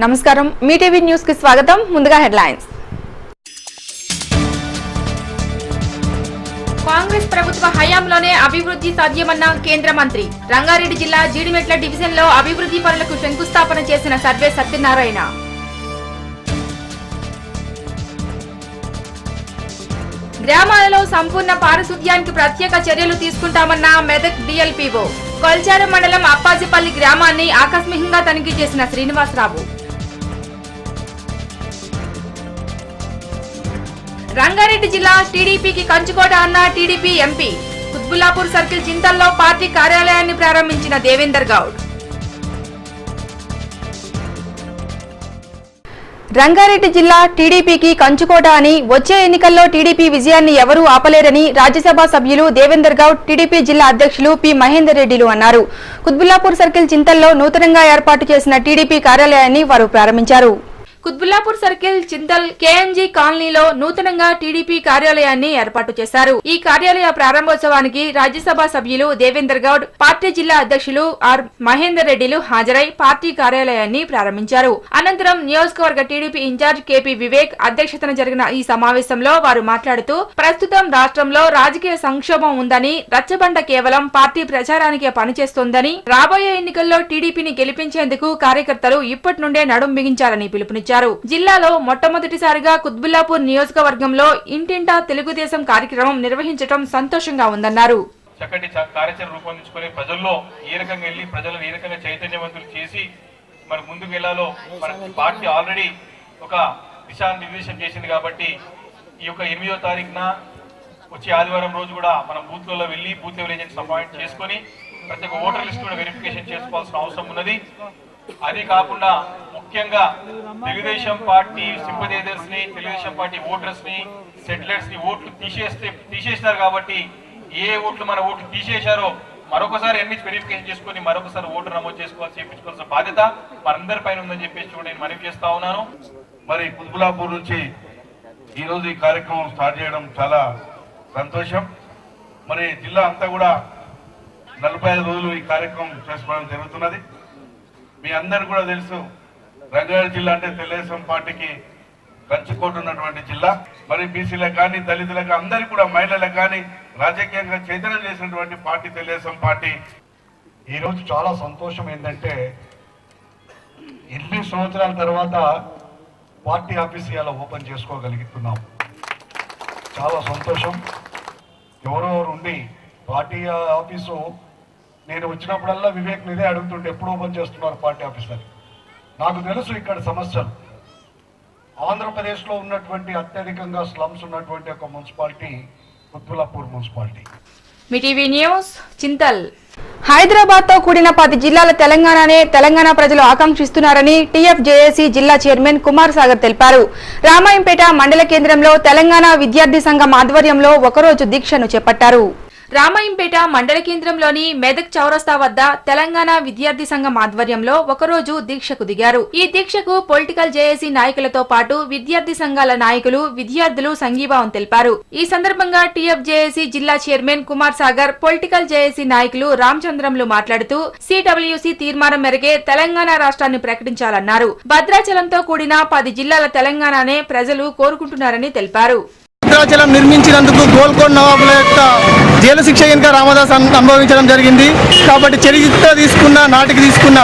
నమస్కారం మీ TV news కి స్వాగతం ముందుగా హెడ్లైన్స్ కాంగ్రెస్ ప్రభుత్వ హయాంలోనే అభివృద్ధి సాధ్యమన్న కేంద్ర మంత్రి రంగారెడ్డి జిల్లా జీడిమెట్ల డివిజన్ లో అభివృద్ధి పనులకు శంకుస్థాపన చేసిన సర్వే సత్యనారాయణ గ్రామాలలో సంపూర్ణ పారిశుధ్యానికి ప్రత్యేక చర్యలు తీసుకుంటామన్న మెదక్ డిఎల్పీఓ కొల్చారం మండలం అప్పాజిపల్లి గ్రామాన్ని ఆకస్మికంగా తనిఖీ చేసిన శ్రీనివాసరావు రంగారెడ్డి జిల్లా టీడీపీకి కంచుకోట అన్న టీడీపీ ఎంపీ కుత్బుల్లాపూర్ సర్కిల్ చింతల్లో పార్టీ కార్యాలయాన్ని ప్రారంభించిన దేవేందర్ గౌడ్ రంగారెడ్డి జిల్లా టీడీపీకి కంచుకోట అని వచ్చే ఎన్నికల్లో టీడీపీ విజయాన్ని ఎవరూ ఆపలేరని రాజ్యసభ సభ్యులు దేవేందర్ గౌడ్ టీడీపీ జిల్లా అధ్యక్షులు పి మహేందర్ రెడ్డిలు అన్నారు. కుత్బుల్లాపూర్ సర్కిల్ చింతల్లో నూతనంగా ఏర్పాటు చేసిన టీడీపీ కార్యాలయాన్ని వారు ప్రారంభించారు. కుత్బుల్లాపూర్ సర్కిల్ చింతల్ కేఎంజీ కాలనీలో నూతనంగా టీడీపీ కార్యాలయాన్ని ఏర్పాటు చేశారు. ఈ కార్యాలయ ప్రారంభోత్సవానికి రాజ్యసభ సభ్యులు దేవేందర్ గౌడ్, పార్టీ జిల్లా అధ్యక్షులు ఆర్ మహేందర్ రెడ్డిలు హాజరై పార్టీ కార్యాలయాన్ని ప్రారంభించారు. అనంతరం నియోజకవర్గ టీడీపీ ఇన్ఛార్జ్ కేపీ వివేక్ అధ్యక్షతన జరిగిన ఈ సమావేశంలో వారు మాట్లాడుతూ ప్రస్తుతం రాష్ట్రంలో రాజకీయ సంక్షోభం ఉందని, రచ్చబండ కేవలం పార్టీ ప్రచారానికే పనిచేస్తోందని, రాబోయే ఎన్నికల్లో టీడీపీని గెలిపించేందుకు కార్యకర్తలు ఇప్పటి నుండే నడుం బిగించాలని పిలుపునిచ్చారు. జిల్లాలో మొట్టమొదటిసారిగా కుత్బుల్లాపూర్ నియోజకవర్గంలో ఇంటింటా తెలుగుదేశం కార్యక్రమం నిర్వహించడం సంతోషంగా ఉందన్నారు. చక్కటి కార్యాచరణ రూపొందించుకొని ప్రజల్లో ఏ రకంగా వెళ్లి ప్రజలను ఏ రకంగా చైతన్యవంతులు చేసి మరి ముందుకు వెళ్లాలో మన పార్టీ ఆల్రెడీ ఒక దిశానిర్దేశం చేసింది. కాబట్టి ఈ యొక్క 8వ తారీఖున వచ్చే ఆదివారం రోజు కూడా మనం బూత్లలో వెళ్లి బూత్ లెవెల్ ఏజెంట్స్ అపాయింట్ చేసుకుని ప్రతి ఒక్క ఓటర్ లిస్ట్ కూడా వెరిఫికేషన్ చేసుకోవాల్సిన అవసరం ఉన్నది. అదే కాకుండా ముఖ్యంగా తెలుగుదేశం పార్టీ సింపథైజర్స్ ని, తెలుగుదేశం పార్టీ ఓటర్స్ ని, సెటిలర్స్ ని ఓట్లు తీసేస్తారు. కాబట్టి ఏ ఓట్లు మన ఓట్లు తీసేశారో మరొకసారి అన్ని వెరిఫికేషన్ చేసుకుని మరొకసారి ఓటు నమోదు చేయించుకోవాల్సిన బాధ్యత మనందరి పైన ఉందని చెప్పేసి కూడా నేను మనవి చేస్తా ఉన్నాను. మరి కుత్బుల్లాపూర్ నుంచి ఈ రోజు ఈ కార్యక్రమం స్టార్ట్ చేయడం చాలా సంతోషం. మరి జిల్లా అంతా కూడా 45 రోజులు ఈ కార్యక్రమం చేసుకోవడం జరుగుతున్నది. మీ అందరు కూడా తెలుసు, రంగారెడ్డి జిల్లా అంటే తెలుగుదేశం పార్టీకి కంచుకోట ఉన్నటువంటి జిల్లా. మరి బీసీలకు కానీ, దళితులకు, అందరికీ కూడా, మహిళలకు కానీ రాజకీయంగా చైతన్యం చేసినటువంటి పార్టీ తెలుగుదేశం పార్టీ. ఈరోజు చాలా సంతోషం ఏంటంటే 8 సంవత్సరాల తర్వాత పార్టీ ఆఫీస్ ఇలా ఓపెన్ చేసుకోగలుగుతున్నాం. చాలా సంతోషం. ఎవరెవరు ఉండి పార్టీ ఆఫీసు నేను వచ్చినప్పుడల్లా వివేక్ నిదే అడుగుతుంటే ఎప్పుడు ఓపెన్ చేస్తున్నారు పార్టీ ఆఫీస్ అని. నాకు తెలుసు ఇక్కడ సమస్యలు. ఆంధ్రప్రదేశ్లో ఉన్నటువంటి అత్యధికంగా స్లమ్స్ ఉన్నటువంటి ఒక మున్సిపాలిటీ కుత్బుల్లాపూర్ మున్సిపాలిటీ. మీ టీవీ న్యూస్ చింతల్. హైదరాబాద్ తో కూడిన 10 జిల్లాల తెలంగాణనే తెలంగాణ ప్రజలు ఆకాంక్షిస్తున్నారని టీఎఫ్జేఏసీ జిల్లా చైర్మన్ కుమార్ సాగర్ తెలిపారు. రామాయంపేట మండల కేంద్రంలో తెలంగాణ విద్యార్థి సంఘం ఆధ్వర్యంలో ఒకరోజు దీక్షను చేపట్టారు. రామాయంపేట మండల కేంద్రంలోని మెదక్ చౌరస్తా వద్ద తెలంగాణ విద్యార్థి సంఘం ఆధ్వర్యంలో ఒకరోజు దీక్షకు దిగారు. ఈ దీక్షకు పొలిటికల్ జేఏసీ నాయకులతో పాటు విద్యార్థి సంఘాల నాయకులు, విద్యార్థులు సంఘీభావం తెలిపారు. ఈ సందర్భంగా టీఎఫ్జేఏసీ జిల్లా chairman Kumar Sagar, political JAC నాయకులు రామచంద్రంలు మాట్లాడుతూ సిడబ్ల్యూసీ తీర్మానం మేరకే తెలంగాణ రాష్ట్రాన్ని ప్రకటించాలన్నారు. భద్రాచలంతో కూడిన 10 జిల్లాల తెలంగాణనే ప్రజలు కోరుకుంటున్నారని తెలిపారు. భద్రాచలం నిర్మించినందుకు గోల్కొండ నవాబుల యొక్క జైలు శిక్ష కనుక రామదాస్ అనుభవించడం జరిగింది. కాబట్టి చరిత్ర తీసుకున్న, నాటికి తీసుకున్న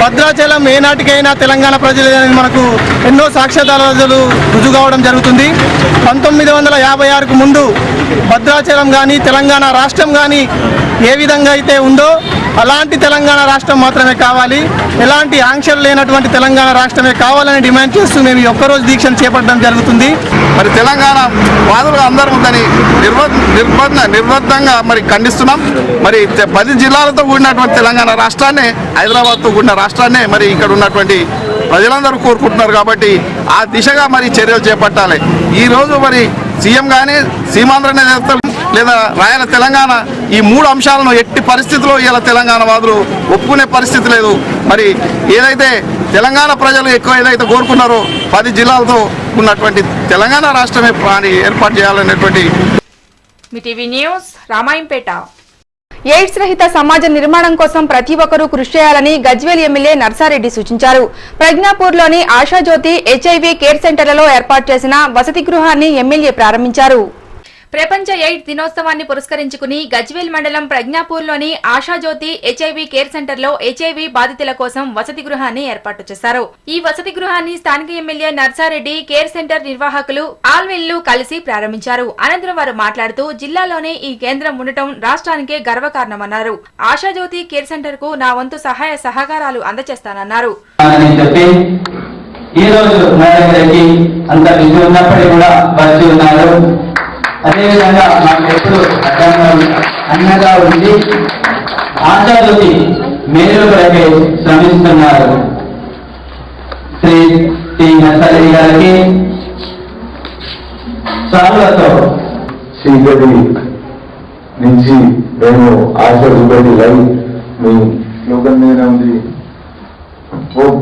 భద్రాచలం ఏ నాటికైనా తెలంగాణ ప్రజలు మనకు ఎన్నో సాక్ష్యాధారాలు రుజువు కావడం జరుగుతుంది. 1956కు ముందు భద్రాచలం కానీ తెలంగాణ రాష్ట్రం కానీ ఏ విధంగా అయితే ఉందో అలాంటి తెలంగాణ రాష్ట్రం మాత్రమే కావాలి, ఎలాంటి ఆంక్షలు లేనటువంటి తెలంగాణ రాష్ట్రమే కావాలని డిమాండ్ చేస్తూ మేము ఈ ఒక్కరోజు దీక్షను చేపట్టడం జరుగుతుంది. మరి తెలంగాణ వాదులు అందరూ ఉందని నిర్బద్ధంగా మరి ఖండిస్తున్నాం. మరి 10 జిల్లాలతో కూడినటువంటి తెలంగాణ రాష్ట్రాన్ని, హైదరాబాద్తో కూడిన రాష్ట్రాన్ని మరి ఇక్కడ ఉన్నటువంటి ప్రజలందరూ కోరుకుంటున్నారు. కాబట్టి ఆ దిశగా మరి చర్యలు చేపట్టాలి. ఈరోజు మరి సీఎం కానీ, సీమాంధ్ర నేతలు లేదా రాయల తెలంగాణ, ఈ 3 అంశాలను ఎట్టి పరిస్థితుల్లో ఇలా తెలంగాణ వాదులు ఒప్పుకునే పరిస్థితి లేదు. మరి ఏదైతే తెలంగాణ ప్రజలు ఎక్కువ ఏదైతే కోరుకున్నారో 10 జిల్లాలతో ఉన్నటువంటి తెలంగాణ రాష్ట్రమే ఏర్పాటు చేయాలనేటువంటి. మీ టీవీ న్యూస్ రామాయంపేట. ఎయిడ్స్ రహిత సమాజ నిర్మాణం కోసం ప్రతి ఒక్కరూ కృషి చేయాలని గజ్వేల్ ఎమ్మెల్యే నర్సారెడ్డి సూచించారు. ప్రజ్ఞాపూర్లోని ఆశాజ్యోతి HIV కేర్ సెంటర్లలో ఏర్పాటు చేసిన వసతి గృహాన్ని ఎమ్మెల్యే ప్రారంభించారు. ప్రపంచ ఎయిడ్స్ దినోత్సవాన్ని పురస్కరించుకుని గజ్వేల్ మండలం ప్రజ్ఞాపూర్లోని ఆశాజ్యోతి HIV కేర్ సెంటర్లో HIV బాధితుల కోసం వసతి గృహాన్ని ఏర్పాటు చేశారు. ఈ వసతి గృహాన్ని స్థానిక ఎమ్మెల్యే నర్సారెడ్డి, కేర్ సెంటర్ నిర్వాహకులు ఆల్వెల్లు కలిసి ప్రారంభించారు. అనంతరం వారు మాట్లాడుతూ జిల్లాలోనే ఈ కేంద్రం ఉండటం రాష్ట్రానికే గర్వకారణమన్నారు. ఆశాజ్యోతి కేర్ సెంటర్ కు నా వంతు సహాయ సహకారాలు అందజేస్తానన్నారు. అదేవిధంగా మాకు ఎప్పుడు అన్నగా ఉండి ఆశాజ్యోతి మేలు కొరకే శ్రమిస్తున్నారు. శ్రీ టి నర్సారెడ్డి గారికి సార్లతో శ్రీగడి నుంచి మేము ఆశాజ్యోతి లైవ్ మీ స్లోగన్ మీద ఉంది, హోప్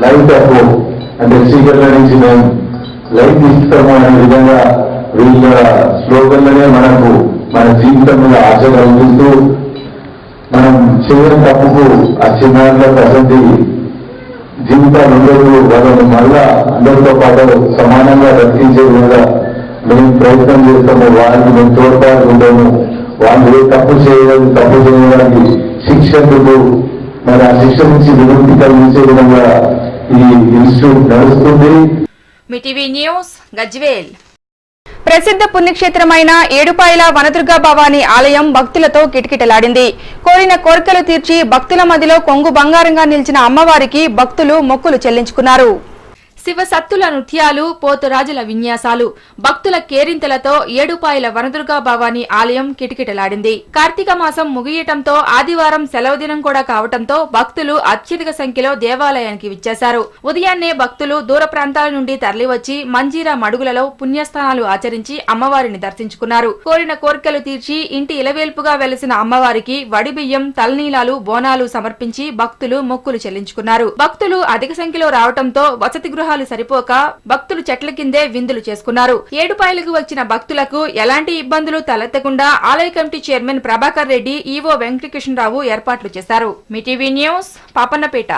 లైట్ ఆఫ్ హోప్ అంటే శ్రీగడ్ల నుంచి మేము లైట్ ఇస్తాము అనే విధంగా వీళ్ళ స్లోగన్లనే మనకు మన జీవితం మీద ఆశ కలిగిస్తూ మనం చేయని తప్పుకు ఆ చిన్నారులకు అసలు జీవితాలు ఉండదు, వాళ్ళని మళ్ళా అందరితో పాటు సమానంగా రక్షించే విధంగా మేము ప్రయత్నం చేస్తాము. వాళ్ళకి మేము తోడ్పాటుకుంటాము. వాళ్ళు ఏ తప్పు చేయడానికి శిక్షకులు మరి ఆ శిక్ష నుంచి విముక్తి కలిగించే విధంగా ఈ ఇన్స్టిట్యూట్ నడుస్తుంది. మిటివి న్యూస్ గజ్వేల్. ప్రసిద్ధ పుణ్యక్షేత్రమైన ఏడుపాయల వనదుర్గా భవానీ ఆలయం భక్తులతో కిటకిటలాడింది. కోరిన కోరికలు తీర్చి భక్తుల మధ్యలో కొంగు బంగారంగా నిలిచిన అమ్మవారికి భక్తులు మొక్కులు చెల్లించుకున్నారు. శివసత్తుల నృత్యాలు, పోతురాజుల విన్యాసాలు, భక్తుల కేరింతలతో ఏడుపాయల వనదుర్గా భవానీ ఆలయం కిటకిటలాడింది. కార్తీక మాసం ముగియటంతో ఆదివారం సెలవు దినం కూడా కావటంతో భక్తులు అత్యధిక సంఖ్యలో దేవాలయానికి విచ్చేశారు. ఉదయాన్నే భక్తులు దూర ప్రాంతాల నుండి తరలివచ్చి మంజీరా మడుగులలో పుణ్యస్నానాలు ఆచరించి అమ్మవారిని దర్శించుకున్నారు. కోరిన కోరికలు తీర్చి ఇంటి ఇలవేల్పుగా వెలసిన అమ్మవారికి వడిబియ్యం, తలనీలాలు, బోనాలు సమర్పించి భక్తులు మొక్కులు చెల్లించుకున్నారు. భక్తులు అధిక సంఖ్యలో రావటంతో వసతి గృహ సరిపోక భక్తులు చెట్ల కిందే విందులు చేసుకున్నారు. ఏడుపాయలకు వచ్చిన భక్తులకు ఎలాంటి ఇబ్బందులు తలెత్తకుండా ఆలయ committee chairman Prabhakar Reddy, EO Venkatakrishnarao ఏర్పాట్లు చేశారు. మిటివి న్యూస్ పాపన్నపేట.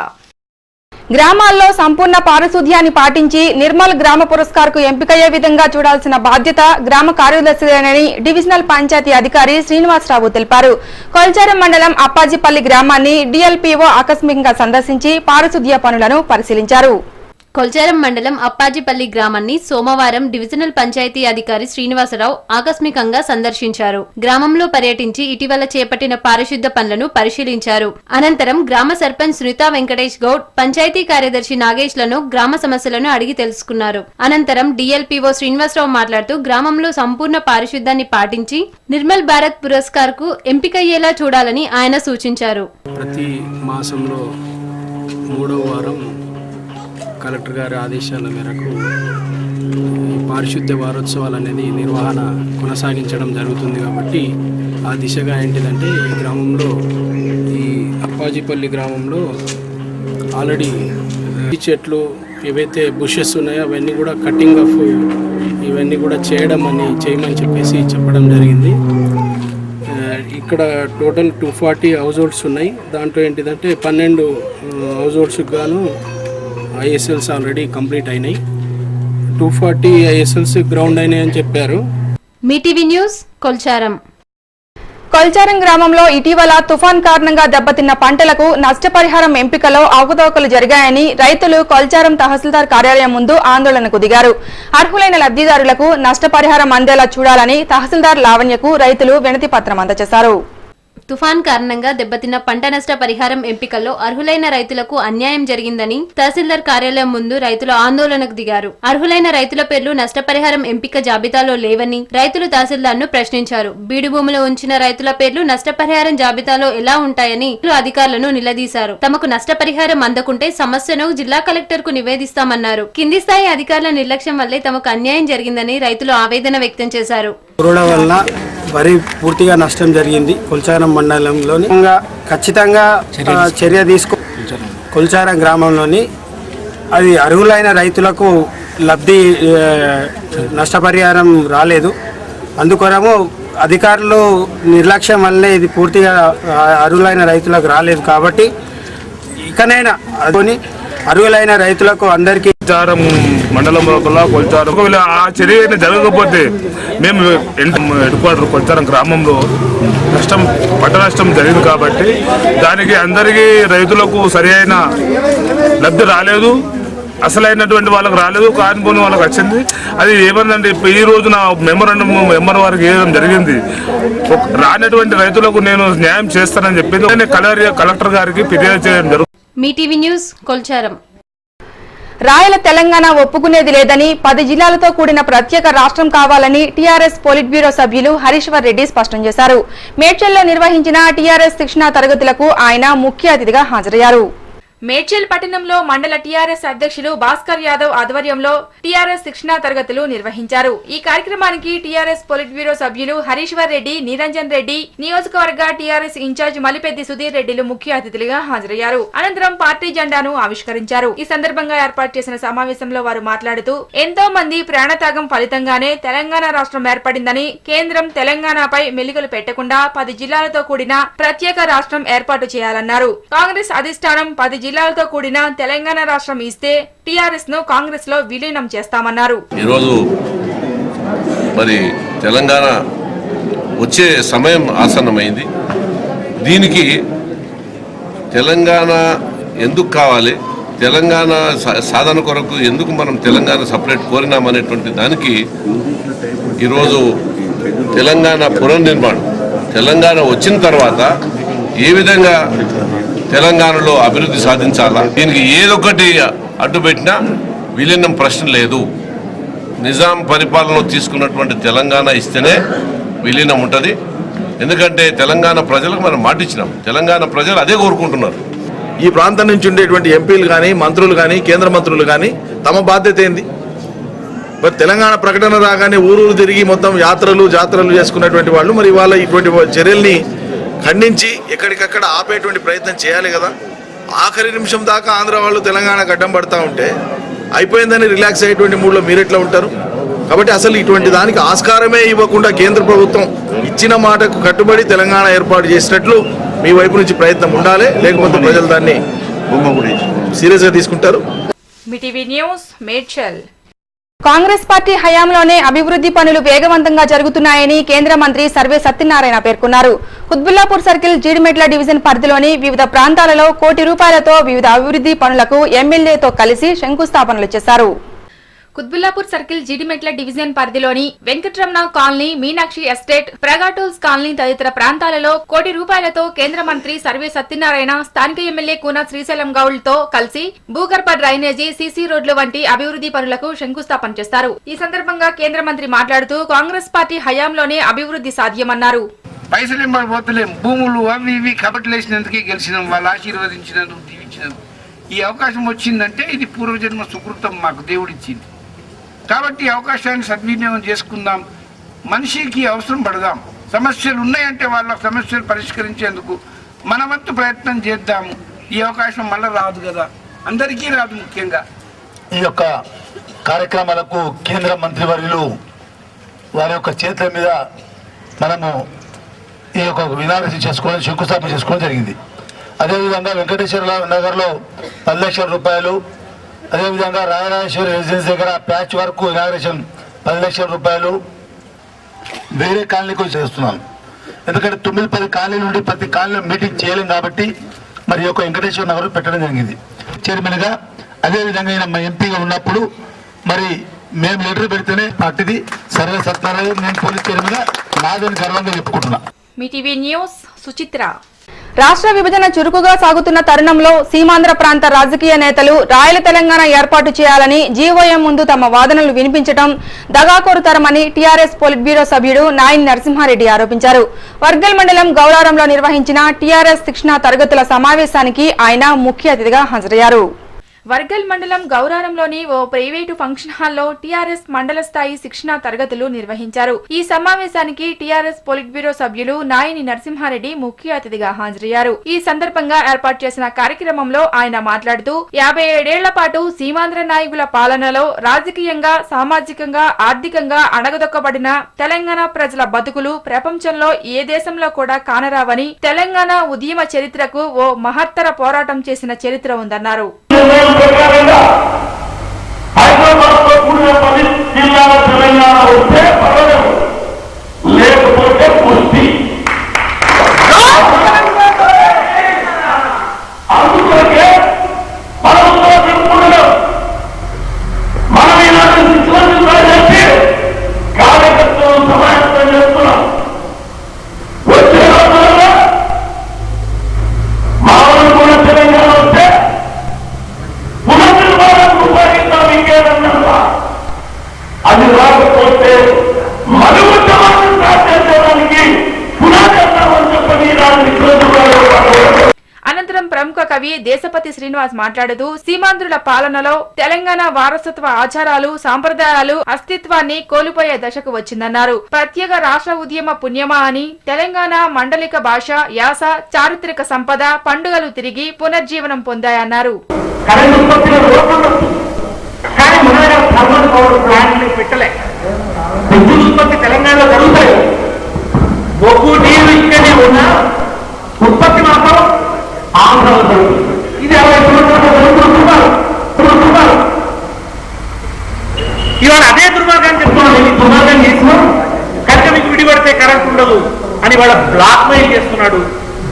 గ్రామాల్లో సంపూర్ణ పారిశుధ్యాన్ని పాటించి నిర్మల్ గ్రామ పురస్కార్ కు ఎంపికయ్యే విధంగా చూడాల్సిన బాధ్యత గ్రామ కార్యదర్శిదేనని డివిజనల్ పంచాయతీ అధికారి శ్రీనివాసరావు తెలిపారు. కొల్చారం మండలం అప్పాజిపల్లి గ్రామాన్ని డిఎల్పీఓ ఆకస్మికంగా సందర్శించి పారిశుధ్య పనులను పరిశీలించారు. కొల్చారం మండలం అప్పాజిపల్లి గ్రామాన్ని సోమవారం డివిజనల్ పంచాయతీ అధికారి శ్రీనివాసరావు ఆకస్మికంగా సందర్శించారు. గ్రామంలో పర్యటించి ఇటీవల చేపట్టిన పారిశుద్ధ పనులను పరిశీలించారు. అనంతరం గ్రామ సర్పంచ్ సునీతా వెంకటేష్ గౌడ్, పంచాయతీ కార్యదర్శి నాగేష్లను గ్రామ సమస్యలను అడిగి తెలుసుకున్నారు. అనంతరం డిఎల్పీఓ శ్రీనివాసరావు మాట్లాడుతూ గ్రామంలో సంపూర్ణ పారిశుద్ధ్యాన్ని పాటించి నిర్మల్ భారత్ పురస్కార్ కు ఎంపికయ్యేలా చూడాలని ఆయన సూచించారు. ప్రతి మాసంలో 3వ వారం కలెక్టర్ గారి ఆదేశాల మేరకు పారిశుద్ధ్య వారోత్సవాలు అనేది నిర్వహణ కొనసాగించడం జరుగుతుంది. కాబట్టి ఆ దిశగా ఏంటిదంటే ఈ గ్రామంలో, ఈ అప్పాజిపల్లి గ్రామంలో ఆల్రెడీ ఈ చెట్లు ఏవైతే బుషెస్ ఉన్నాయో అవన్నీ కూడా కటింగ్ ఆఫ్ ఇవన్నీ కూడా చేయమని చెప్పేసి చెప్పడం జరిగింది. ఇక్కడ టోటల్ 240 హౌస్ హోల్డ్స్ ఉన్నాయి. దాంట్లో ఏంటిదంటే 12 హౌస్ హోల్డ్స్కి గాను ISLs ఆల్రెడీ కంప్లీట్ అయినాయి. 240 ISLs గ్రౌండ్ అయినాయి అని చెప్పారు. మీటీవీ న్యూస్ కొల్చారం. కొల్చారం గ్రామంలో ఇటీవల తుఫాన్ కారణంగా దెబ్బతిన్న పంటలకు నష్టపరిహారం ఎంపికలో అవకతవకలు జరిగాయని రైతులు కొల్చారం తహసీల్దార్ కార్యాలయం ముందు ఆందోళనకు దిగారు. అర్హులైన లబ్ధిదారులకు నష్టపరిహారం అందేలా చూడాలని తహసీల్దార్ లావణ్యకు రైతులు వినతి పత్రం అందజేశారు. తుఫాన్ కారణంగా దెబ్బతిన్న పంట నష్ట పరిహారం ఎంపికల్లో అర్హులైన రైతులకు అన్యాయం జరిగిందని తహసీల్దార్ కార్యాలయం ముందు రైతులు ఆందోళనకు దిగారు. అర్హులైన రైతుల పేర్లు నష్టపరిహారం ఎంపిక జాబితాలో లేవని రైతులు తహసీల్దార్ ను ప్రశ్నించారు. బీడు భూములో ఉంచిన రైతుల పేర్లు నష్టపరిహారం జాబితాలో ఎలా ఉంటాయని అధికారులను నిలదీశారు. తమకు నష్టపరిహారం అందకుంటే సమస్యను జిల్లా కలెక్టర్ కు నివేదిస్తామన్నారు. కింది స్థాయి అధికారుల నిర్లక్ష్యం వల్లే తమకు అన్యాయం జరిగిందని రైతులు ఆవేదన వ్యక్తం చేశారు. వరి పూర్తిగా నష్టం జరిగింది. కొల్చారం మండలంలోని ఖచ్చితంగా చర్య తీసుకో కొల్చారం గ్రామంలోని అది అర్హులైన రైతులకు లబ్ధి నష్టపరిహారం రాలేదు. అందుకొరకు అధికారులు నిర్లక్ష్యం వల్లే ఇది పూర్తిగా అర్హులైన రైతులకు రాలేదు. కాబట్టి ఇకనైనా అర్హులైన రైతులకు అందరికీ కొల్చారం మండలం లోపల కొల్చారం ఒకవేళ ఆ చర్య జరగకపోతే మేము హెడ్ క్వార్టర్ కొల్చారం గ్రామంలో పంట నష్టం జరిగింది. కాబట్టి దానికి అందరికీ రైతులకు సరి అయిన లబ్ధి రాలేదు, అసలైనటువంటి వాళ్ళకి రాలేదు, కానిపోని వాళ్ళకి వచ్చింది. అది ఏమందంటే ఈ రోజున మెంబర్ వారికి ఇవ్వడం జరిగింది. రానటువంటి రైతులకు నేను న్యాయం చేస్తానని చెప్పింది. కలెక్టర్ గారికి ఫిర్యాదు చేయడం జరుగుతుంది. మీ టీవీ న్యూస్ కొల్చారం. రాయల తెలంగాణ ఒప్పుకునేది లేదని 10 జిల్లాలతో కూడిన ప్రత్యేక రాష్ట్రం కావాలని టీఆర్ఎస్ పోలిట్ బ్యూరో సభ్యులు హరీశ్వర్ రెడ్డి స్పష్టం చేశారు. మేడ్చల్లో నిర్వహించిన టీఆర్ఎస్ శిక్షణా తరగతులకు ఆయన ముఖ్య అతిథిగా హాజరయ్యారు. మేడ్చల్ పట్టణంలో మండల టీఆర్ఎస్ అధ్యక్షులు భాస్కర్ యాదవ్ ఆధ్వర్యంలో టీఆర్ఎస్ శిక్షణా తరగతులు నిర్వహించారు. ఈ కార్యక్రమానికి టీఆర్ఎస్ పొలిట్ బ్యూరో సభ్యులు హరీశ్వర్ రెడ్డి, నిరంజన్ రెడ్డి, నియోజకవర్గ టీఆర్ఎస్ ఇన్ఛార్జ్ మలిపెద్ది సుధీర్ రెడ్డిలు ముఖ్య అతిథులుగా హాజరయ్యారు. అనంతరం పార్టీ జెండాను ఆవిష్కరించారు. ఈ సందర్భంగా ఏర్పాటు చేసిన సమావేశంలో వారు మాట్లాడుతూ ఎంతో మంది ప్రాణత్యాగం ఫలితంగానే తెలంగాణ రాష్ట్రం ఏర్పడిందని, కేంద్రం తెలంగాణపై మెలికలు పెట్టకుండా 10 జిల్లాలతో కూడిన ప్రత్యేక రాష్ట్రం ఏర్పాటు చేయాలన్నారు. కాంగ్రెస్ అధిష్టానం 10 జిల్లాలతో కూడిన తెలంగాణ రాష్ట్రం ఇస్తే టీఆర్ఎస్ ను కాంగ్రెస్ లో విలీనం చేస్తామన్నారు. ఈరోజు మరి తెలంగాణ వచ్చే సమయం ఆసన్నమైంది. దీనికి తెలంగాణ ఎందుకు కావాలి, తెలంగాణ సాధన కొరకు ఎందుకు మనం తెలంగాణ సపరేట్ కోరినామనేటువంటి దానికి ఈరోజు తెలంగాణ పునర్నిర్మాణం, తెలంగాణ వచ్చిన తర్వాత ఏ విధంగా తెలంగాణలో అభివృద్ధి సాధించాలా, దీనికి ఏదొకటి అడ్డుపెట్టినా విలీనం ప్రశ్న లేదు. నిజాం పరిపాలనలో తీసుకున్నటువంటి తెలంగాణ ఇస్తేనే విలీనం ఉంటుంది. ఎందుకంటే తెలంగాణ ప్రజలకు మనం మాటిచ్చినాం, తెలంగాణ ప్రజలు అదే కోరుకుంటున్నారు. ఈ ప్రాంతం నుంచి ఉండేటువంటి ఎంపీలు కానీ, మంత్రులు కానీ, కేంద్ర మంత్రులు కానీ తమ బాధ్యత ఏంది? మరి తెలంగాణ ప్రకటన రాగానే ఊరూరు తిరిగి మొత్తం యాత్రలు జాతరలు చేసుకున్నటువంటి వాళ్ళు మరి వాళ్ళ ఇటువంటి చర్యల్ని ఖండించి ఎక్కడికక్కడ ఆపేటువంటి ప్రయత్నం చేయాలి కదా. ఆఖరి నిమిషం దాకా ఆంధ్ర వాళ్ళు తెలంగాణకు అడ్డం పడతా ఉంటే అయిపోయిందని రిలాక్స్ అయ్యేటువంటి మూడ్లో మీరెట్లా ఉంటారు? కాబట్టి అసలు ఇటువంటి దానికి ఆస్కారమే ఇవ్వకుండా కేంద్ర ప్రభుత్వం ఇచ్చిన మాటకు కట్టుబడి తెలంగాణ ఏర్పాటు చేసినట్లు మీ వైపు నుంచి ప్రయత్నం ఉండాలి. లేకపోతే ప్రజలు దాన్ని సీరియస్గా తీసుకుంటారు. కాంగ్రెస్ పార్టీ హయాంలోనే అభివృద్ధి పనులు వేగవంతంగా జరుగుతున్నాయని కేంద్ర మంత్రి సర్వే సత్యనారాయణ పేర్కొన్నారు. కుత్బుల్లాపూర్ సర్కిల్ జీడిమెట్ల డివిజన్ పరిధిలోని వివిధ ప్రాంతాలలో కోటి రూపాయలతో వివిధ అభివృద్ధి పనులకు ఎమ్మెల్యేతో కలిసి శంకుస్థాపనలు చేశారు. కుత్బుల్లాపూర్ సర్కిల్ జీడిమెట్ల డివిజన్ పరిధిలోని Venkataramana colony, Meenakshi estate, Praga Tools colony తదితర ప్రాంతాలలో కోటి రూపాయలతో కేంద్ర మంత్రి సర్వే సత్యనారాయణ స్థానిక ఎమ్మెల్యే కూన శ్రీశైలం గౌడ్తో కలిసి భూగర్భ డ్రైనేజీ, సీసీ రోడ్లు వంటి అభివృద్ధి పనులకు శంకుస్థాపన చేస్తారు. ఈ సందర్భంగా కేంద్ర మంత్రి మాట్లాడుతూ కాంగ్రెస్ పార్టీ హయాంలోనే అభివృద్ధి సాధ్యమన్నారు. పైసలు పోతలేం, భూములు అవి ఇవి కబట్లేసినందుకే గెలిచినాం, వాళ్ళు ఆశీర్వదించినందుకు దీవించినందుకు. ఈ అవకాశం వచ్చిందంటే ఇది పూర్వజన్మ సుకృతం మాకు దేవుడిచ్చింది. కాబట్టి అవకాశాన్ని సద్వినియోగం చేసుకుందాం, మనిషికి అవసరం పడదాం. సమస్యలు ఉన్నాయంటే వాళ్ళ సమస్యలు పరిష్కరించేందుకు మన వంతు ప్రయత్నం చేద్దాము. ఈ అవకాశం మళ్ళీ రాదు కదా, అందరికీ రాదు. ముఖ్యంగా ఈ యొక్క కార్యక్రమాలకు కేంద్ర మంత్రివర్యులు వారి యొక్క చేతుల మీద మనము ఈ యొక్క ఇనాగ్రేషన్ చేసుకోవడం, శంకుస్థాపన చేసుకోవడం జరిగింది. అదేవిధంగా వెంకటేశ్వర నగర్లో 10 లక్షల రూపాయలు, అదేవిధంగా రాయరాజేశ్వరి రెసిడెన్స్ దగ్గర ప్యాచ్ వరకు ఇనాగ్రేషన్ 10 లక్షల రూపాయలు వేరే కాలనీకి చేస్తున్నాను. ఎందుకంటే 9-10 కాలనీల నుండి ప్రతి కాలనీలో మీటింగ్ చేయలేం కాబట్టి మరి యొక్క వెంకటేశ్వర నగర్ పెట్టడం జరిగింది చైర్మన్గా. అదేవిధంగా ఈయన మా ఎంపీగా ఉన్నప్పుడు మరి మేము లెటర్ పెడితేనే పార్టీది సర్వే సత్యనారాయణ, నేను పోలీస్ చైర్మన్గా నాదని గర్వంగా చెప్పుకుంటున్నా. మీ టీవీ న్యూస్ సుచిత్ర. రాష్ట్ర విభజన చురుకుగా సాగుతున్న తరుణంలో సీమాంధ్ర ప్రాంత రాజకీయ నేతలు రాయల తెలంగాణ ఏర్పాటు చేయాలని జీవోఎం ముందు తమ వాదనలు వినిపించడం దగాకోరుతరమని టీఆర్ఎస్ పోలిట్ బ్యూరో సభ్యుడు నాయని నరసింహారెడ్డి ఆరోపించారు. వర్గల్ మండలం గౌరారంలో నిర్వహించిన టీఆర్ఎస్ శిక్షణా తరగతుల సమావేశానికి ఆయన ముఖ్య అతిథిగా హాజరయ్యారు. వర్గల్ మండలం గౌరారంలోని ఓ ప్రైవేటు ఫంక్షన్ హాల్లో టీఆర్ఎస్ మండల స్థాయి శిక్షణా తరగతులు నిర్వహించారు. ఈ సమావేశానికి టీఆర్ఎస్ పొలిట్ బ్యూరో సభ్యులు నాయని నరసింహారెడ్డి ముఖ్య అతిథిగా హాజరయ్యారు. ఈ సందర్భంగా ఏర్పాటు చేసిన కార్యక్రమంలో ఆయన మాట్లాడుతూ 57 ఏళ్ల పాటు సీమాంధ్ర నాయకుల పాలనలో రాజకీయంగా, సామాజికంగా, ఆర్థికంగా అణగదొక్కబడిన తెలంగాణ ప్రజల బతుకులు ప్రపంచంలో ఏ దేశంలో కూడా కానరావని, తెలంగాణ ఉద్యమ చరిత్రకు ఓ మహత్తర పోరాటం చేసిన చరిత్ర ఉందన్నారు. హైదరాబాద్ లో కూడిన 10 జిల్లాల తెలంగాణ వస్తే పర్వాలేదు, లేకపోతే పుష్టి. అందుకే మనలో చెప్పుకుంటున్నాం, మనం ఇలాంటి శిక్షణ చెప్పి కార్యకర్తలు సమాయత్తం చేస్తున్నాం. వచ్చే రోజుల్లో మామూలు కూడా తెలంగాణ వస్తే అది రాకపోతే మరుగు సమాజం సాధించడానికి పునాదేస్తామని చెప్పని అనంతరం ప్రముఖ కవి దేశపతి శ్రీనివాస్ మాట్లాడుతూ సీమాంధ్రుల పాలనలో తెలంగాణ వారసత్వ ఆచారాలు, సాంప్రదాయాలు అస్తిత్వాన్ని కోల్పోయే దశకు వచ్చిందన్నారు. ప్రత్యేక రాష్ట్ర ఉద్యమ పుణ్యమా అని తెలంగాణ మండలిక భాష, యాస, చారిత్రక సంపద, పండుగలు తిరిగి పునర్జీవనం పొందాయన్నారు. కానీ మన థర్మల్ పవర్ ప్లాంట్లు పెట్టలే, విద్యుత్ ఉత్పత్తి తెలంగాణలో జరుగుతాయి. బొగ్గు నీరు ఇక్కడే ఉన్న ఉత్పత్తి మాత్రం ఆంధ్రలో జరుగుతుంది. ఇది 60 సంవత్సరాలు జరుగుతున్నారు. ఇవాళ అదే దుర్మార్గాన్ని చెప్తున్నాను. ఈ దుర్మార్గం చేసినాం కనుక మీకు విడిపడితే కరెంట్ ఉండదు అని వాళ్ళ బ్లాక్ మెయిల్ చేస్తున్నాడు,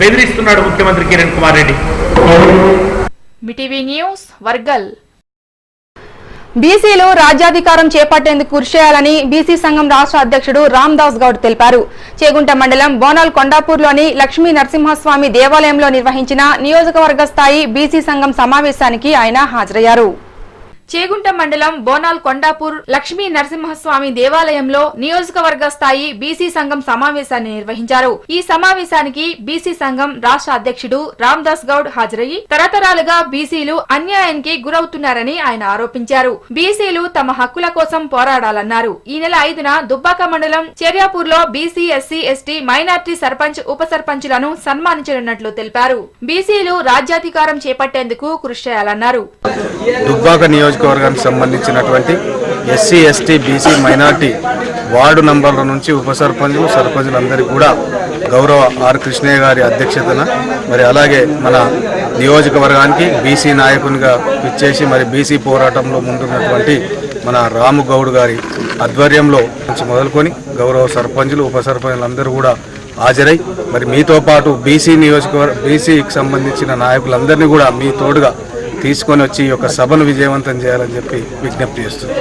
బెదిరిస్తున్నాడు ముఖ్యమంత్రి కిరణ్ కుమార్ రెడ్డి. మిటీవీ న్యూస్ వర్గల్. బీసీలు రాజ్యాధికారం చేపట్టేందుకు కృషి చేయాలని బీసీ సంఘం రాష్ట్ర అధ్యక్షుడు రామ్దాస్ గౌడ్ తెలిపారు. చేగుంట మండలం బోనాల్ కొండాపూర్లోని లక్ష్మీ నరసింహస్వామి దేవాలయంలో నిర్వహించిన నియోజకవర్గ స్థాయి బీసీ సంఘం సమావేశానికి ఆయన హాజరయ్యారు. చేగుంట మండలం బోనాల్ కొండాపూర్ లక్ష్మీ నరసింహస్వామి దేవాలయంలో నియోజకవర్గ స్థాయి బీసీ సంఘం సమావేశాన్ని నిర్వహించారు. ఈ సమావేశానికి బీసీ సంఘం రాష్ట్ర అధ్యక్షుడు రామ్దాస్ గౌడ్ హాజరయ్యి తరతరాలుగా బీసీలు అన్యాయానికి గురవుతున్నారని ఆయన ఆరోపించారు. బీసీలు తమ హక్కుల కోసం పోరాడాలన్నారు. ఈ నెల 5న దుబ్బాక మండలం చెర్యాపూర్ లో BC, SC, ST, minority sarpanch, ఉప సర్పంచులను సన్మానించనున్నట్లు తెలిపారు. బీసీలు రాజ్యాధికారం చేపట్టేందుకు కృషి చేయాలన్నారు. నియోజకవర్గానికి సంబంధించినటువంటి SC, ST, BC, minority ward నంబర్ల నుంచి ఉప సర్పంచులు, సర్పంచులందరికీ కూడా గౌరవ ఆర్ కృష్ణయ్య గారి అధ్యక్షతన మరి అలాగే మన నియోజకవర్గానికి బీసీ నాయకునిగా ఇచ్చేసి మరి బీసీ పోరాటంలో ముందున్నటువంటి మన రాము గౌడ్ గారి ఆధ్వర్యంలో నుంచి మొదలుకొని గౌరవ సర్పంచులు, ఉప సర్పంచులందరూ కూడా హాజరై మరి మీతో పాటు బీసీ బీసీకి సంబంధించిన నాయకులందరినీ కూడా మీ తోడుగా తీసుకొని వచ్చి ఈ యొక్క సభను విజయవంతం చేయాలని చెప్పి విజ్ఞప్తి చేస్తుంది.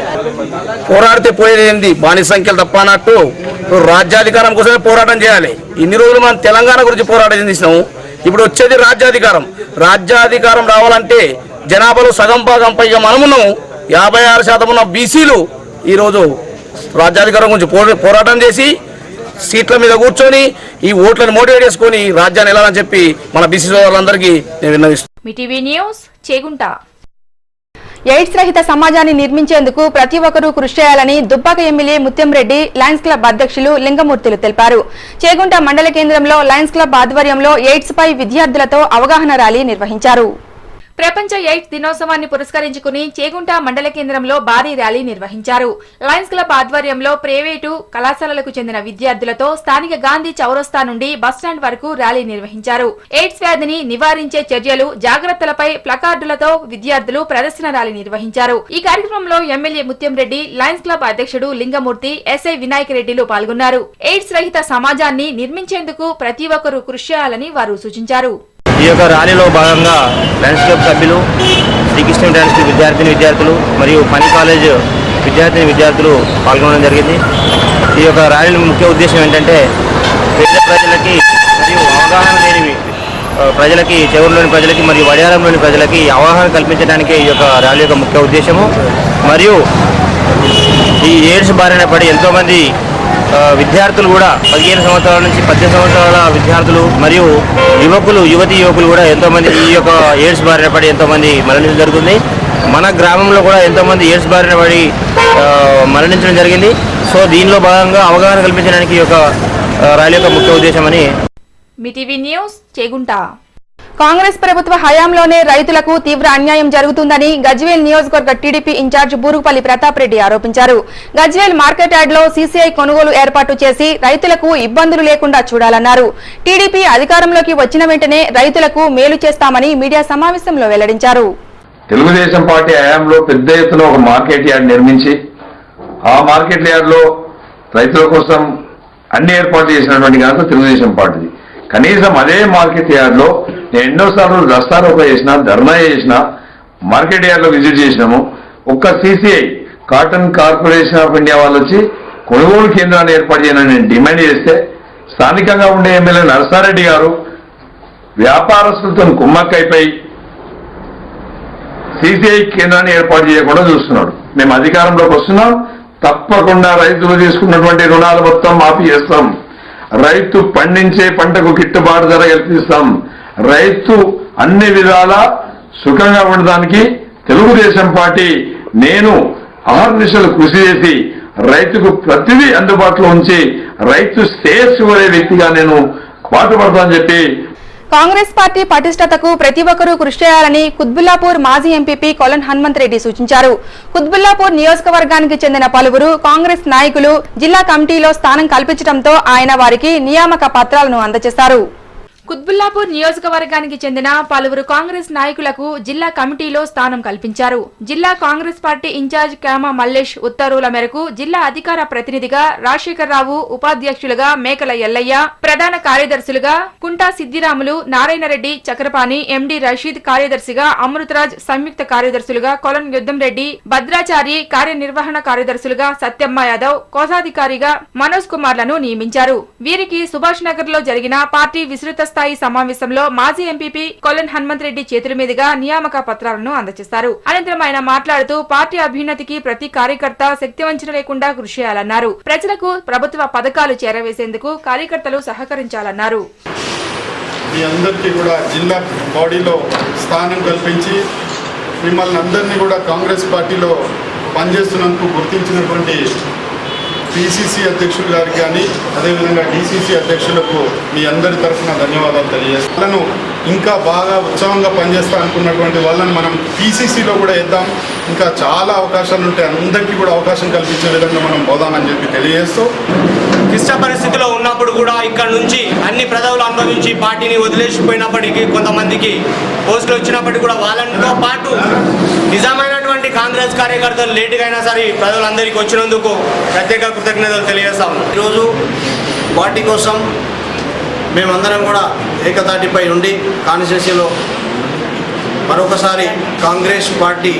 పోరాడితే పోయేది బాణి సంఖ్యలు తప్ప అన్నట్టు రాజ్యాధికారం కోసమే పోరాటం చేయాలి. ఇన్ని రోజులు మనం తెలంగాణ గురించి పోరాటం చేసినాము. ఇప్పుడు వచ్చేది రాజ్యాధికారం. రాజ్యాధికారం రావాలంటే జనాభాలో సగం భాగం పైగా మనమున్నాము. 56% ఉన్న బీసీలు ఈరోజు రాజ్యాధికారం గురించి పోరాటం చేసి సీట్ల మీద కూర్చొని ఈ ఓట్లను మోటివేట్ చేసుకొని రాజ్యాన్ని వెళ్ళాలని చెప్పి మన బీసీ సోదరులందరికీ నేను విన్నవిస్తున్నాను. మిటీవీ న్యూస్ చేగుంట. ఎయిడ్స్ రహిత సమాజాన్ని నిర్మించేందుకు ప్రతి ఒక్కరూ కృషి చేయాలని Dubbaka MLA Muthyam Reddy Lions club అధ్యక్షులు లింగమూర్తులు తెలిపారు. చేగుంట మండల కేంద్రంలో లయన్స్ క్లబ్ ఆధ్వర్యంలో ఎయిడ్స్ పై విద్యార్థులతో అవగాహన ర్యాలీ నిర్వహించారు. ప్రపంచ ఎయిడ్స్ దినోత్సవాన్ని పురస్కరించుకుని చేగుంట మండల కేంద్రంలో భారీ ర్యాలీ నిర్వహించారు. లయన్స్ క్లబ్ ఆధ్వర్యంలో ప్రైవేటు కళాశాలలకు చెందిన విద్యార్థులతో స్థానిక గాంధీ చౌరస్తా నుండి బస్టాండ్ వరకు ర్యాలీ నిర్వహించారు. ఎయిడ్స్ వ్యాధిని నివారించే చర్యలు, జాగ్రత్తలపై ప్లకార్డులతో విద్యార్థులు ప్రదర్శన ర్యాలీ నిర్వహించారు. ఈ కార్యక్రమంలో ఎమ్మెల్యే ముత్యంరెడ్డి, లయన్స్ క్లబ్ అధ్యక్షుడు లింగమూర్తి, ఎస్ఐ వినాయక్ రెడ్డిలు పాల్గొన్నారు. ఎయిడ్స్ రహిత సమాజాన్ని నిర్మించేందుకు ప్రతి ఒక్కరూ కృషి చేయాలని వారు సూచించారు. ఈ యొక్క ర్యాలీలో భాగంగా లయన్స్ క్లబ్ సభ్యులు, శ్రీకృష్ణ ఇంటర్నేషనల్ విద్యార్థులు మరియు పని కాలేజ్ విద్యార్థులు పాల్గొనడం జరిగింది. ఈ యొక్క ర్యాలీ ముఖ్య ఉద్దేశం ఏంటంటే పేద ప్రజలకి మరియు అవగాహన లేని ప్రజలకి, చెవురులోని ప్రజలకి మరియు వడియారంలోని ప్రజలకి అవగాహన కల్పించడానికి ఈ యొక్క ర్యాలీ యొక్క ముఖ్య ఉద్దేశము. మరియు ఈ ఎయిడ్స్ బారిన పడి ఎంతోమంది విద్యార్థులు కూడా 15 సంవత్సరాల నుంచి 18 సంవత్సరాల విద్యార్థులు మరియు యువకులు కూడా ఎంతోమంది ఈ యొక్క ఎయిడ్స్ బారిన పడి ఎంతోమంది మరణించడం జరుగుతుంది. మన గ్రామంలో కూడా ఎంతోమంది ఎయిడ్స్ బారిన పడి మరణించడం జరిగింది. సో దీనిలో భాగంగా అవగాహన కల్పించడానికి ఈ యొక్క ర్యాలీ యొక్క ముఖ్య ఉద్దేశమని. మీటీవీ న్యూస్ చేగుంట. కాంగ్రెస్ ప్రభుత్వ హయాంలోనే రైతులకు తీవ్ర అన్యాయం జరుగుతుందని గజ్వేల్ నియోజకవర్గ టీడీపీ ఇన్ఛార్జ్ బూరుగుపల్లి ప్రతాప్ రెడ్డి ఆరోపించారు. గజ్వేల్ మార్కెట్ యార్డ్లో సీసీఐ కొనుగోలు ఏర్పాటు చేసి రైతులకు ఇబ్బందులు లేకుండా చూడాలన్నారు. టీడీపీ అధికారంలోకి వచ్చిన వెంటనే రైతులకు మేలు చేస్తామని మీడియా సమావేశంలో వెల్లడించారు. తెలుగుదేశం పార్టీ హయాంలో పెద్ద ఎత్తున ఒక మార్కెట్ యార్డ్ నిర్మించి ఆ మార్కెట్ యార్డ్లో రైతుల కోసం అన్ని ఏర్పాట్లు చేసినటువంటి ఘనత తెలుగుదేశం పార్టీది. కనీసం అదే మార్కెట్ యార్డ్లో నేను ఎన్నోసార్లు రస్తారోకో చేసిన, ధర్నా చేసిన, మార్కెట్ యార్డ్లో విజిట్ చేసినాము. ఒక్క CCI cotton corporation of India వాళ్ళు వచ్చి కొనుగోలు కేంద్రాన్ని ఏర్పాటు చేయాలని నేను డిమాండ్ చేస్తే స్థానికంగా ఉండే ఎమ్మెల్యే నరసారెడ్డి గారు వ్యాపారస్తులతో కుమ్మక్కైపోయి సీసీఐ కేంద్రాన్ని ఏర్పాటు చేయకుండా చూస్తున్నాడు. మేము అధికారంలోకి వస్తున్నాం, తప్పకుండా రైతులు తీసుకున్నటువంటి రుణాలు మొత్తం మాఫీ చేస్తాం, రైతు పండించే పంటకు గిట్టుబాటు ధర కల్పిస్తాం, రైతు అన్ని విధాలా సుఖంగా ఉండడానికి తెలుగుదేశం పార్టీ నేను అహర్నిశలు కృషి చేసి రైతుకు ప్రతిదీ అందుబాటులో ఉంచి రైతు శ్రేయస్సు కోరే వ్యక్తిగా నేను పాటుపడతానని చెప్పి. కాంగ్రెస్ పార్టీ పటిష్టతకు ప్రతి ఒక్కరూ కృషి చేయాలని కుత్బుల్లాపూర్ మాజీ ఎంపీపీ కొలన్ హనుమంత్ రెడ్డి సూచించారు. కుత్బుల్లాపూర్ నియోజకవర్గానికి చెందిన పలువురు కాంగ్రెస్ నాయకులు జిల్లా కమిటీలో స్థానం కల్పించడంతో ఆయన వారికి నియామక పత్రాలను అందజేశారు. కుత్బుల్లాపూర్ నియోజకవర్గానికి చెందిన పలువురు కాంగ్రెస్ నాయకులకు జిల్లా కమిటీలో స్థానం కల్పించారు. జిల్లా కాంగ్రెస్ పార్టీ ఇన్ఛార్జ్ కామ మల్లేష్ ఉత్తర్వుల మేరకు జిల్లా అధికార ప్రతినిధిగా రాజశేఖరరావు, ఉపాధ్యక్షులుగా మేకల ఎల్లయ్య, ప్రధాన కార్యదర్శులుగా కుంటా సిద్దిరాములు, నారాయణరెడ్డి, చక్రపాణి, ఎండి రషీద్, కార్యదర్శిగా అమృతరాజ్, సంయుక్త కార్యదర్శులుగా కొలన్ యుద్ధం రెడ్డి, భద్రాచారి, కార్యనిర్వహణ కార్యదర్శులుగా సత్యమ్మ యాదవ్, కోశాధికారిగా మనోజ్ కుమార్లను నియమించారు. వీరికి సుభాష్ నగర్ లో జరిగిన పార్టీ విస్తృత స్థాయి సమావేశంలో మాజీ ఎంపీపీ కొలన్ హనుమంత్ రెడ్డి చేతుల మీదుగా నియామక పత్రాలను అందజేశారు. అనంతరం ఆయన మాట్లాడుతూ పార్టీ అభ్యున్నతికి ప్రతి కార్యకర్త శక్తివంచన లేకుండా కృషి చేయాలన్నారు. ప్రజలకు ప్రభుత్వ పథకాలు చేరవేసేందుకు కార్యకర్తలు సహకరించాలన్నారు. మీ అందరికీ కూడా జిల్లా బాడీలో స్థానం కల్పించి మిమ్మల్ని అందరినీ కూడా కాంగ్రెస్ పార్టీలో పనిచేస్తున్నందుకు గుర్తించినటువంటి పిసిసి అధ్యక్షులు గారికి కానీ అదేవిధంగా డిసిసి అధ్యక్షులకు మీ అందరి తరఫున ధన్యవాదాలు తెలియజేస్తాను. ఇంకా బాగా ఉత్సాహంగా పనిచేస్తా అనుకున్నటువంటి వాళ్ళని మనం పిసిసిలో కూడా ఇద్దాం. ఇంకా చాలా అవకాశాలు ఉంటాయి, అందరికీ కూడా అవకాశం కల్పించే విధంగా మనం పోదామని చెప్పి తెలియజేస్తూ, క్లిష్ట పరిస్థితిలో ఉన్నప్పుడు కూడా ఇక్కడ నుంచి అన్ని ప్రజలు అనుభవించి పార్టీని వదిలేసిపోయినప్పటికీ కొంతమందికి పోస్టులు వచ్చినప్పటికీ కూడా వాళ్ళతో పాటు నిజమైనటువంటి కాంగ్రెస్ కార్యకర్తలు లేటుగా అయినా సరే ప్రజలందరికీ వచ్చినందుకు ప్రత్యేక కృతజ్ఞతలు తెలియజేస్తాం. ఈరోజు పార్టీ కోసం మేమందరం కూడా ఏకతాటిపై ఉండి కాన్స్టిట్యూన్సీలో మరొకసారి కాంగ్రెస్ పార్టీ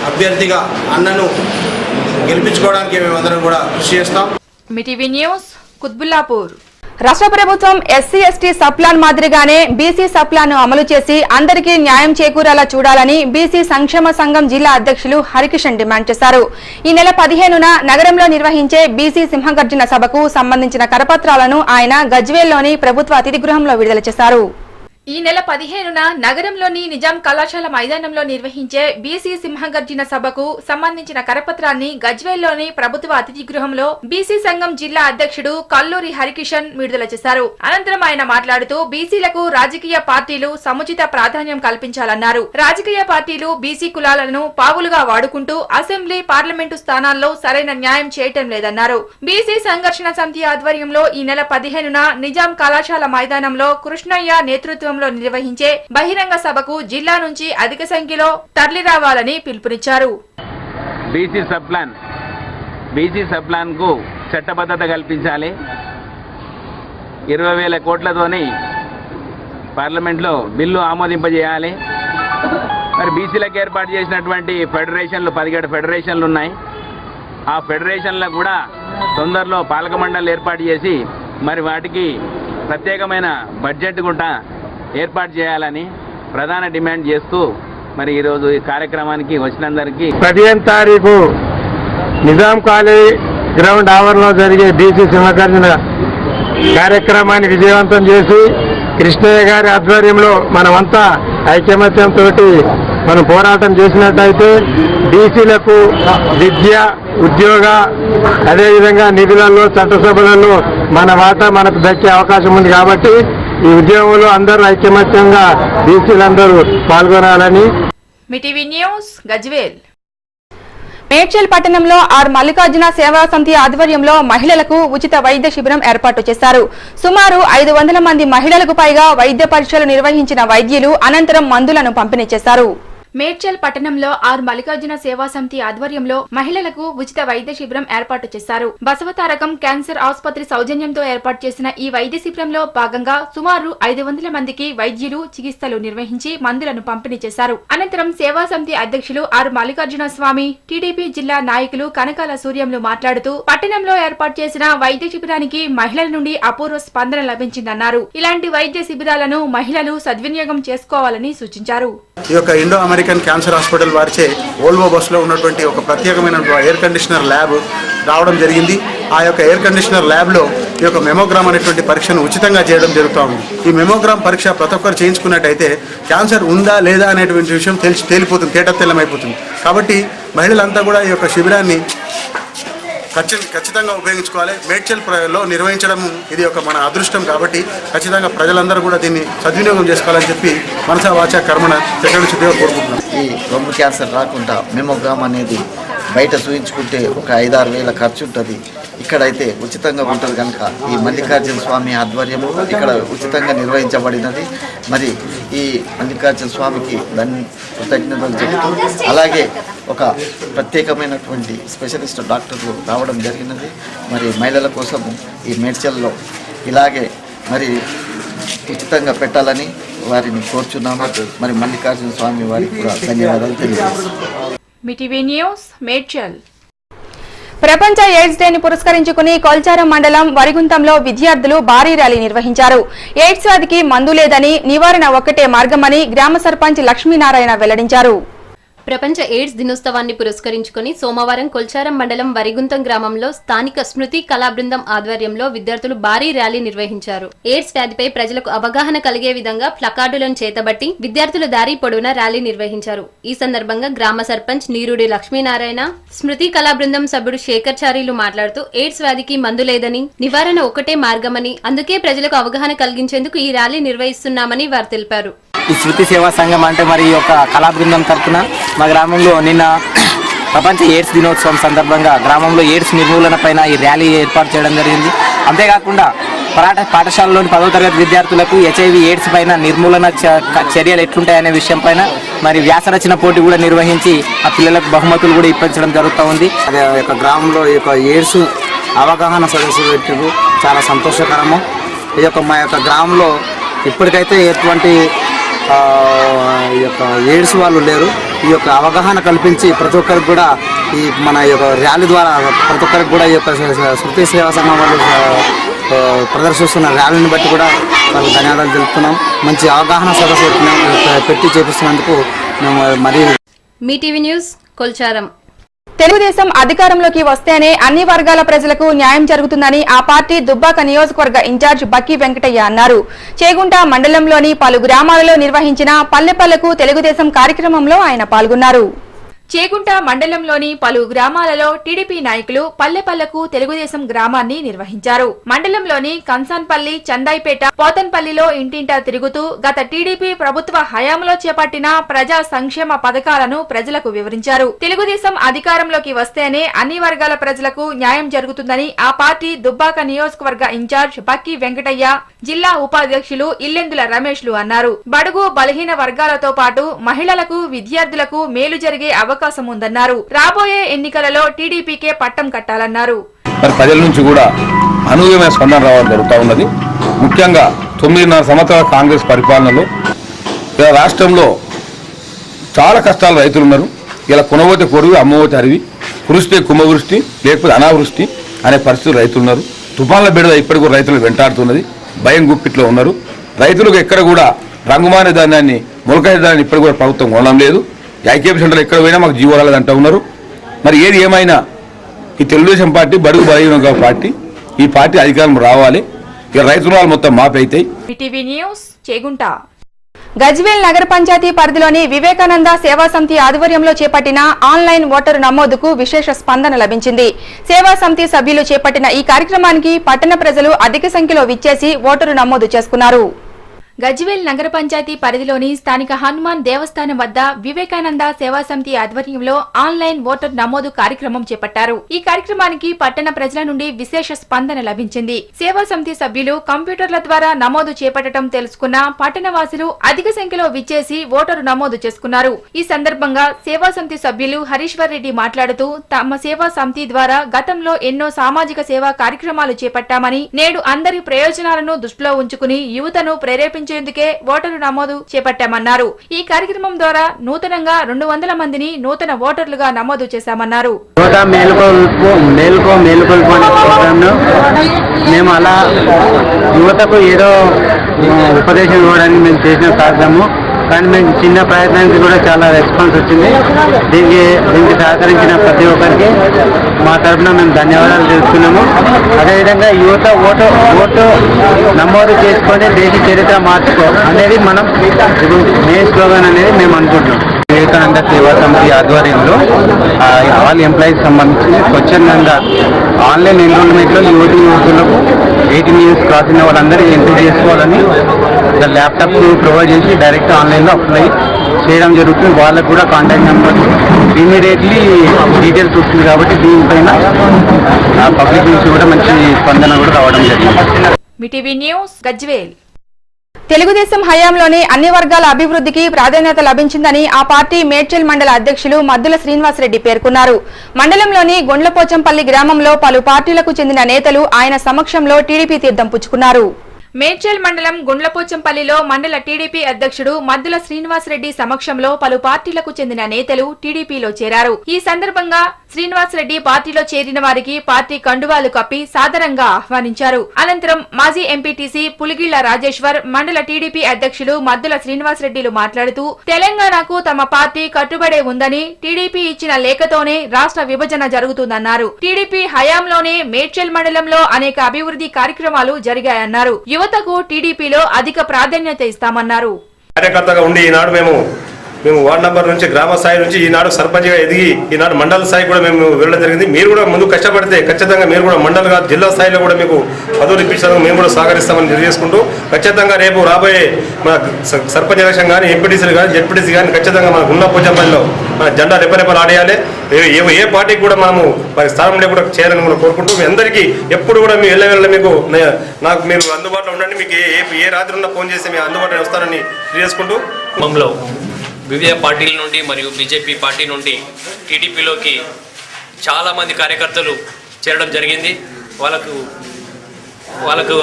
అభ్యర్థిగా అన్నను గెలిపించుకోవడానికి మేమందరం కూడా కృషి చేస్తాం. మీటీవీ న్యూస్ కుత్బుల్లాపూర్. రాష్ట్ర ప్రభుత్వం ఎస్సీ ఎస్టీ సప్లాన్ మాదిరిగానే బీసీ సప్లాన్ ను అమలు చేసి అందరికీ న్యాయం చేకూరేలా చూడాలని బీసీ సంక్షేమ సంఘం జిల్లా అధ్యక్షులు హరికిషన్ డిమాండ్ చేశారు. ఈ నెల 15న నగరంలో నిర్వహించే బీసీ సింహగర్జన సభకు సంబంధించిన కరపత్రాలను ఆయన గజ్వేల్లోని ప్రభుత్వ అతిథి గృహంలో విడుదల చేశారు. ఈ నెల 15న నగరంలోని నిజాం కళాశాల మైదానంలో నిర్వహించే బీసీ సింహగర్జన సభకు సంబంధించిన కరపత్రాన్ని గజ్వేల్లోని ప్రభుత్వ అతిథి గృహంలో బీసీ సంఘం జిల్లా అధ్యక్షుడు కల్లూరి హరికిషన్ విడుదల చేశారు. అనంతరం ఆయన మాట్లాడుతూ బీసీలకు రాజకీయ పార్టీలు సముచిత ప్రాధాన్యం కల్పించాలన్నారు. రాజకీయ పార్టీలు బీసీ కులాలను పావులుగా వాడుకుంటూ అసెంబ్లీ, పార్లమెంటు స్థానాల్లో సరైన న్యాయం చేయటం లేదన్నారు. బీసీ సంఘర్షణ సమితి ఆధ్వర్యంలో ఈ నెల 15న నిజాం కళాశాల మైదానంలో కృష్ణయ్య నేతృత్వం నిర్వహించే బహిరంగ సభకు జిల్లా నుంచి అధిక సంఖ్యలో తరలిరావాలని పిలుపునిచ్చారు. బీసీ సబ్ ప్లాన్ కు చట్టబద్ధత కల్పించాలి. 20,000 కోట్లతోని పార్లమెంట్లో బిల్లు ఆమోదింపజేయాలి. మరి బీసీలకు ఏర్పాటు చేసినటువంటి ఫెడరేషన్లు 17 ఫెడరేషన్లు ఉన్నాయి. ఆ ఫెడరేషన్లకు కూడా తొందరలో పాలక మండలి ఏర్పాటు చేసి మరి వాటికి ప్రత్యేకమైన బడ్జెట్ కూడా ఏర్పాటు చేయాలని ప్రధాన డిమాండ్ చేస్తూ మరి ఈరోజు ఈ కార్యక్రమానికి వచ్చినందరికీ 15వ తారీఖు నిజాం కాలేజ్ గ్రౌండ్ ఆవరణలో జరిగే బీసీ సింహగర్జన కార్యక్రమాన్ని విజయవంతం చేసి కృష్ణయ్య గారి ఆధ్వర్యంలో మనమంతా ఐకమత్యంతో మనం పోరాటం చేసినట్టయితే బీసీలకు విద్య, ఉద్యోగ, అదేవిధంగా నిధులలో, చట్టసభలలో మన వాటా మనకు దక్కే అవకాశం ఉంది. కాబట్టి ఈ ఉద్యమంలో అందరూ ఐకమత్యంగా బీసీలందరూ పాల్గొనాలని. మిటీవీ న్యూస్ గజ్వేల్. మేడ్చల్ పట్టణంలో ఆర్ మల్లికార్జున సేవా సమితి ఆధ్వర్యంలో మహిళలకు ఉచిత వైద్య శిబిరం ఏర్పాటు చేశారు. సుమారు 500 మంది మహిళలకు పైగా వైద్య పరీక్షలు నిర్వహించిన వైద్యులు అనంతరం మందులను పంపిణీ చేశారు. మేడ్చల్ పట్టణంలో ఆర్ మల్లికార్జున సేవా సమితి ఆధ్వర్యంలో మహిళలకు ఉచిత వైద్య శిబిరం ఏర్పాటు చేశారు. బసవతారకం క్యాన్సర్ ఆసుపత్రి సౌజన్యంతో ఏర్పాటు చేసిన ఈ వైద్య శిబిరంలో భాగంగా సుమారు 500 మందికి వైద్యులు చికిత్సలు నిర్వహించి మందులను పంపిణీ చేశారు. అనంతరం సేవా సమితి అధ్యక్షులు ఆర్ మల్లికార్జున స్వామి, టీడీపీ జిల్లా నాయకులు కనకాల సూర్యంలు మాట్లాడుతూ పట్టణంలో ఏర్పాటు చేసిన వైద్య శిబిరానికి మహిళల నుండి అపూర్వ స్పందన లభించిందన్నారు. ఇలాంటి వైద్య శిబిరాలను మహిళలు సద్వినియోగం చేసుకోవాలని సూచించారు. ఈ యొక్క ఇండో అమెరికన్ క్యాన్సర్ హాస్పిటల్ వారిచే ఓల్వో బస్సులో ఉన్నటువంటి ఒక ప్రత్యేకమైన ఎయిర్ కండిషనర్ ల్యాబ్ రావడం జరిగింది. ఆ యొక్క ఎయిర్ కండిషనర్ ల్యాబ్లో ఈ యొక్క మెమోగ్రామ్ అనేటువంటి పరీక్షను ఉచితంగా చేయడం జరుగుతూ ఉంది. ఈ మెమోగ్రామ్ పరీక్ష ప్రతి ఒక్కరు చేయించుకున్నట్టయితే క్యాన్సర్ ఉందా లేదా అనేటువంటి విషయం తేలిపోతుంది, తేటతెల్లమైపోతుంది. కాబట్టి మహిళలంతా కూడా ఈ యొక్క శిబిరాన్ని ఖచ్చితంగా ఉపయోగించుకోవాలి. మేడ్చల్లో నిర్వహించడం ఇది ఒక మన అదృష్టం. కాబట్టి ఖచ్చితంగా ప్రజలందరూ కూడా దీన్ని సద్వినియోగం చేసుకోవాలని చెప్పి మనసా వాచా కర్మణ చక్కటి శుద్ధిగా కోరుకుంటున్నాం. ఈ రొమ్ము క్యాన్సర్ రాకుండా మెమోగ్రామ్ అనేది బయట చూయించుకుంటే ఒక 5-6 వేల ఖర్చు ఉంటుంది. ఇక్కడైతే ఉచితంగా ఉంటుంది కనుక ఈ మల్లికార్జున స్వామి ఆధ్వర్యము ఇక్కడ ఉచితంగా నిర్వహించబడినది. మరి ఈ మల్లికార్జున స్వామికి దాన్ని కృతజ్ఞతలు చెబుతూ అలాగే ఒక ప్రత్యేకమైనటువంటి స్పెషలిస్ట్ డాక్టర్లు రావడం జరిగినది. మరి మహిళల కోసం ఈ మేడ్చల్లో ఇలాగే మరి ఉచితంగా పెట్టాలని వారిని కోరుచున్నాము. మరి మల్లికార్జున స్వామి వారికి కూడా ధన్యవాదాలు తెలియజేస్తున్నాం. మిటీవీ న్యూస్ మేడ్చల్. ప్రపంచ ఎయిడ్స్ డేని పురస్కరించుకుని కొల్చారం మండలం వరిగుంతంలో విద్యార్థులు భారీ ర్యాలీ నిర్వహించారు. ఎయిడ్స్ వ్యాధికి మందు లేదని, నివారణ ఒక్కటే మార్గమని గ్రామ సర్పంచ్ లక్ష్మీనారాయణ వెల్లడించారు. ప్రపంచ ఎయిడ్స్ దినోత్సవాన్ని పురస్కరించుకుని సోమవారం కొల్చారం మండలం వరిగుంతం గ్రామంలో స్థానిక స్మృతి కళా బృందం ఆధ్వర్యంలో విద్యార్థులు భారీ ర్యాలీ నిర్వహించారు. ఎయిడ్స్ వ్యాధిపై ప్రజలకు అవగాహన కలిగే విధంగా ప్లకార్డులను చేతబట్టి విద్యార్థులు దారి పొడవునా ర్యాలీ నిర్వహించారు. ఈ సందర్భంగా గ్రామ సర్పంచ్ నీరుడి లక్ష్మీనారాయణ, స్మృతి కళా బృందం సభ్యుడు శేఖర్చారీలు మాట్లాడుతూ ఎయిడ్స్ వ్యాధికి మందు లేదని, నివారణ ఒక్కటే మార్గమని, అందుకే ప్రజలకు అవగాహన కలిగించేందుకు ఈ ర్యాలీ నిర్వహిస్తున్నామని వారు తెలిపారు. ఈ శృతి సేవా సంఘం అంటే మరి ఈ యొక్క కళా బృందం తరఫున మా గ్రామంలో నిన్న ప్రపంచ ఎయిడ్స్ దినోత్సవం సందర్భంగా గ్రామంలో ఎయిడ్స్ నిర్మూలన పైన ఈ ర్యాలీ ఏర్పాటు చేయడం జరిగింది. అంతేకాకుండా పాఠశాలలోని 10వ తరగతి విద్యార్థులకు HIV ఎయిడ్స్ పైన నిర్మూలన చర్యలు ఎట్లుంటాయనే విషయం పైన మరి వ్యాసరచన పోటీ కూడా నిర్వహించి ఆ పిల్లలకు బహుమతులు కూడా ఇప్పించడం జరుగుతూ ఉంది. అదే యొక్క గ్రామంలో ఈ యొక్క ఎయిడ్స్ అవగాహన సదస్సు పెట్టారు, చాలా సంతోషకరము. ఈ యొక్క మా యొక్క గ్రామంలో ఇప్పటికైతే ఎటువంటి ఈ యొక్క ఎయిడ్స్ వాళ్ళు లేరు. ఈ యొక్క అవగాహన కల్పించి ప్రతి ఒక్కరికి కూడా ఈ మన యొక్క ర్యాలీ ద్వారా ప్రతి ఒక్కరికి కూడా ఈ యొక్క శృతి సేవా సంఘం వాళ్ళు ప్రదర్శిస్తున్న ర్యాలీని బట్టి కూడా వాళ్ళకి ధన్యవాదాలు తెలుపుతున్నాం. మంచి అవగాహన సదస్సు పెట్టి చేపిస్తున్నందుకు మేము మరీ. మీ టీవీ న్యూస్ కొల్చారం. తెలుగుదేశం అధికారంలోకి వస్తేనే అన్ని వర్గాల ప్రజలకు న్యాయం జరుగుతుందని ఆ పార్టీ దుబ్బాక నియోజకవర్గ ఇన్ఛార్జ్ బక్కి వెంకటయ్య అన్నారు. చేగుంట మండలంలోని పలు గ్రామాలలో నిర్వహించిన పల్లెపల్లెకు తెలుగుదేశం కార్యక్రమంలో ఆయన పాల్గొన్నారు. చేగుంట మండలంలోని పలు గ్రామాలలో టీడీపీ నాయకులు పల్లెపల్లెకు తెలుగుదేశం గ్రామాన్ని నిర్వహించారు. మండలంలోని కంసాన్పల్లి, చందాయిపేట, పోతన్పల్లిలో ఇంటింటా తిరుగుతూ గత టీడీపీ ప్రభుత్వ హయాంలో చేపట్టిన ప్రజా సంక్షేమ పథకాలను ప్రజలకు వివరించారు. తెలుగుదేశం అధికారంలోకి వస్తేనే అన్ని వర్గాల ప్రజలకు న్యాయం జరుగుతుందని ఆ పార్టీ దుబ్బాక నియోజకవర్గ ఇన్ఛార్జ్ బక్కి వెంకటయ్య, జిల్లా ఉపాధ్యక్షులు ఇల్లెందుల రమేష్లు అన్నారు. బడుగు బలహీన వర్గాలతో పాటు మహిళలకు, విద్యార్థులకు మేలు జరిగే అవకాశం ఉందన్నారు. రాబోయే ఎన్నికలలో టీడీపీకే పట్టం కట్టాలన్నారు. ప్రజల నుంచి కూడా అనూహ్యమైన స్పందన రావడం జరుగుతూ ఉన్నది. ముఖ్యంగా 9.5 సంవత్సరాల కాంగ్రెస్ పరిపాలనలో ఇలా రాష్ట్రంలో చాలా కష్టాలు రైతులు ఉన్నారు. ఇలా కొనబోతే కొడుగు, అమ్మబోతే అరివి, కురిస్తే కుంభవృష్టి, లేకపోతే అనావృష్టి అనే పరిస్థితులు రైతులు ఉన్నారు. తుఫాన్ల బిడద ఇప్పటికి కూడా రైతులు వెంటాడుతున్నది. భయం గుప్పిట్లో ఉన్నారు. రైతులకు ఎక్కడ కూడా రంగుమానే ధాన్యాన్ని, మొలకైన ధాన్యాన్ని ఇప్పటికి కూడా ప్రభుత్వం కొనడం లేదు. ఐకేపీ సెంటర్లు ఎక్కడ పోయినా మాకు జీవో రాలేదంటూ ఉన్నారు. మరి ఏది ఏమైనా ఈ తెలుగుదేశం పార్టీ బడుగు బలహీన పార్టీ, ఈ పార్టీ అధికారం రావాలి. ఇక రైతు రుణాలు మొత్తం మాపి అవుతాయి. గజ్వేల్ నగర పంచాయతీ పరిధిలోని వివేకానంద సేవా సమితి ఆధ్వర్యంలో చేపట్టిన ఆన్లైన్ ఓటరు నమోదుకు విశేష స్పందన లభించింది. సేవా సమితి సభ్యులు చేపట్టిన ఈ కార్యక్రమానికి పట్టణ ప్రజలు అధిక సంఖ్యలో విచ్చేసి ఓటరు నమోదు చేసుకున్నారు. గజ్వేల్ నగర పంచాయతీ పరిధిలోని స్థానిక హనుమాన్ దేవస్థానం వద్ద వివేకానంద సేవా సమితి ఆధ్వర్యంలో ఆన్లైన్ ఓటర్ నమోదు కార్యక్రమం చేపట్టారు. ఈ కార్యక్రమానికి పట్టణ ప్రజల నుండి విశేష స్పందన లభించింది. సేవా సమితి సభ్యులు కంప్యూటర్ల ద్వారా నమోదు చేపట్టడం తెలుసుకున్న పట్టణ వాసులు అధిక సంఖ్యలో విచ్చేసి ఓటరు నమోదు చేసుకున్నారు. ఈ సందర్భంగా సేవా సమితి సభ్యులు హరీశ్వర్ రెడ్డి మాట్లాడుతూ తమ సేవా సమితి ద్వారా గతంలో ఎన్నో సామాజిక సేవా కార్యక్రమాలు చేపట్టామని, నేడు అందరి ప్రయోజనాలను దృష్టిలో ఉంచుకుని యువతను ప్రేరేపించేందుకే ఓటరు నమోదు చేపట్టామన్నారు. ఈ కార్యక్రమం ద్వారా నూతనంగా 200 మందిని నూతన ఓటర్లుగా నమోదు చేశామన్నారు. మేము అలా యువతకు ఏదో ఉపదేశం ఇవ్వడానికి మేము చేసిన సాధ్యము. కానీ మేము చిన్న ప్రయత్నానికి కూడా చాలా రెస్పాన్స్ వచ్చింది. దీనికి సహకరించిన ప్రతి ఒక్కరికి మా తరఫున మేము ధన్యవాదాలు తెలుపుతున్నాము. అదేవిధంగా యువత ఓటు నమోదు చేసుకొని దేశ చరిత్ర మార్చుకో అనేది మనం ఇప్పుడు మెయిన్ స్లోగన్ అనేది మేము అనుకుంటున్నాం. వివేకానంద సేవా సమితి ఆధ్వర్యంలో ఆల్ ఎంప్లాయీస్ సంబంధించి స్వచ్ఛందంగా ఆన్లైన్ ఎన్రోల్మెంట్లో యువతులకు 18 years క్రాస్ అయిన వాళ్ళందరూ ఎంట్రీ చేసుకోవాలని ల్యాప్టాప్స్ ప్రొవైడ్ చేసి డైరెక్ట్ ఆన్లైన్లో అప్లై చేయడం జరుగుతుంది. వాళ్ళకు కూడా కాంటాక్ట్ నెంబర్ ఇమీడియట్లీ డీటెయిల్స్ వస్తుంది. కాబట్టి దీనిపైన పబ్లిక్ నుంచి కూడా మంచి స్పందన కూడా రావడం జరిగింది. తెలుగుదేశం హయాంలోనే అన్ని వర్గాల అభివృద్ధికి ప్రాధాన్యత లభించిందని ఆ పార్టీ మేడ్చల్ మండల అధ్యక్షులు మద్దుల శ్రీనివాసరెడ్డి పేర్కొన్నారు. మండలంలోని గొండ్లపోచంపల్లి గ్రామంలో పలు పార్టీలకు చెందిన నేతలు ఆయన సమక్షంలో టీడీపీ తీర్థం పుచ్చుకున్నారు. మేడ్చల్ మండలం గుండ్లపోచంపల్లిలో మండల టీడీపీ అధ్యక్షుడు మద్దుల శ్రీనివాసరెడ్డి సమక్షంలో పలు పార్టీలకు చెందిన నేతలు టీడీపీలో చేరారు. ఈ సందర్భంగా శ్రీనివాసరెడ్డి పార్టీలో చేరిన వారికి పార్టీ కండువాలు కప్పి సాదరంగా ఆహ్వానించారు. అనంతరం మాజీ ఎంపీటీసీ పులిగిళ్ల రాజేశ్వర్, మండల టీడీపీ అధ్యక్షులు మద్దుల శ్రీనివాసరెడ్డిలు మాట్లాడుతూ తెలంగాణకు తమ పార్టీ కట్టుబడే ఉందని, టీడీపీ ఇచ్చిన లేఖతోనే రాష్ట్ర విభజన జరుగుతుందన్నారు. టీడీపీ హయాంలోనే మేడ్చల్ మండలంలో అనేక అభివృద్ధి కార్యక్రమాలు జరిగాయన్నారు. యువతకు టీడీపీలో అధిక ప్రాధాన్యత ఇస్తామన్నారు. కార్యకర్తగా ఉండి ఈనాడు మేము వార్డు నంబర్ నుంచి గ్రామ స్థాయి నుంచి ఈనాడు సర్పంచ్గా ఎదిగి ఈనాడు మండల స్థాయి కూడా మేము వెళ్ళడం జరిగింది. మీరు కూడా ముందు కష్టపడితే ఖచ్చితంగా మీరు కూడా మండలంగా జిల్లా స్థాయిలో కూడా మీకు పదవులు ఇప్పించడానికి మేము కూడా సహకరిస్తామని తెలియజేసుకుంటూ ఖచ్చితంగా రేపు రాబోయే మన సర్పంచ్ ఎలక్షన్ కానీ ఎంపీటీసీలు కానీ జెడ్పీటీసీ కానీ ఖచ్చితంగా మన గుండ్లపోచంపల్లిలో మన జెండా రెపరెపలు ఆడేయాలి. ఏ పార్టీకి కూడా మనము వారి స్థానంలో కూడా చేయాలని కూడా కోరుకుంటూ మీ అందరికీ ఎప్పుడు కూడా మీ వెళ్ళ మీకు నాకు మీరు అందుబాటులో ఉండండి. మీకు ఏ రాత్రి ఉన్నా ఫోన్ చేసి మేము అందుబాటులో వస్తానని తెలియజేసుకుంటూ మంలో వివిధ పార్టీల నుండి మరియు బీజేపీ పార్టీ నుండి టీడీపీలోకి చాలామంది కార్యకర్తలు చేరడం జరిగింది. వాళ్ళకు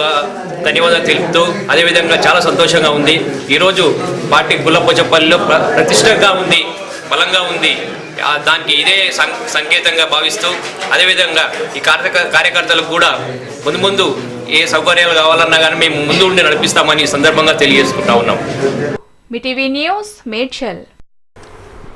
ధన్యవాదాలు తెలుపుతూ అదేవిధంగా చాలా సంతోషంగా ఉంది. ఈరోజు పార్టీ గుండ్లపోచంపల్లిలో ప్రతిష్టంగా ఉంది, బలంగా ఉంది. దానికి ఇదే సంకేతంగా భావిస్తూ అదేవిధంగా ఈ కార్యకర్తలకు కూడా ముందు ఏ సౌకర్యాలు కావాలన్నా కానీ మేము ముందు ఉండి నడిపిస్తామని ఈ సందర్భంగా తెలియజేసుకుంటా ఉన్నాం.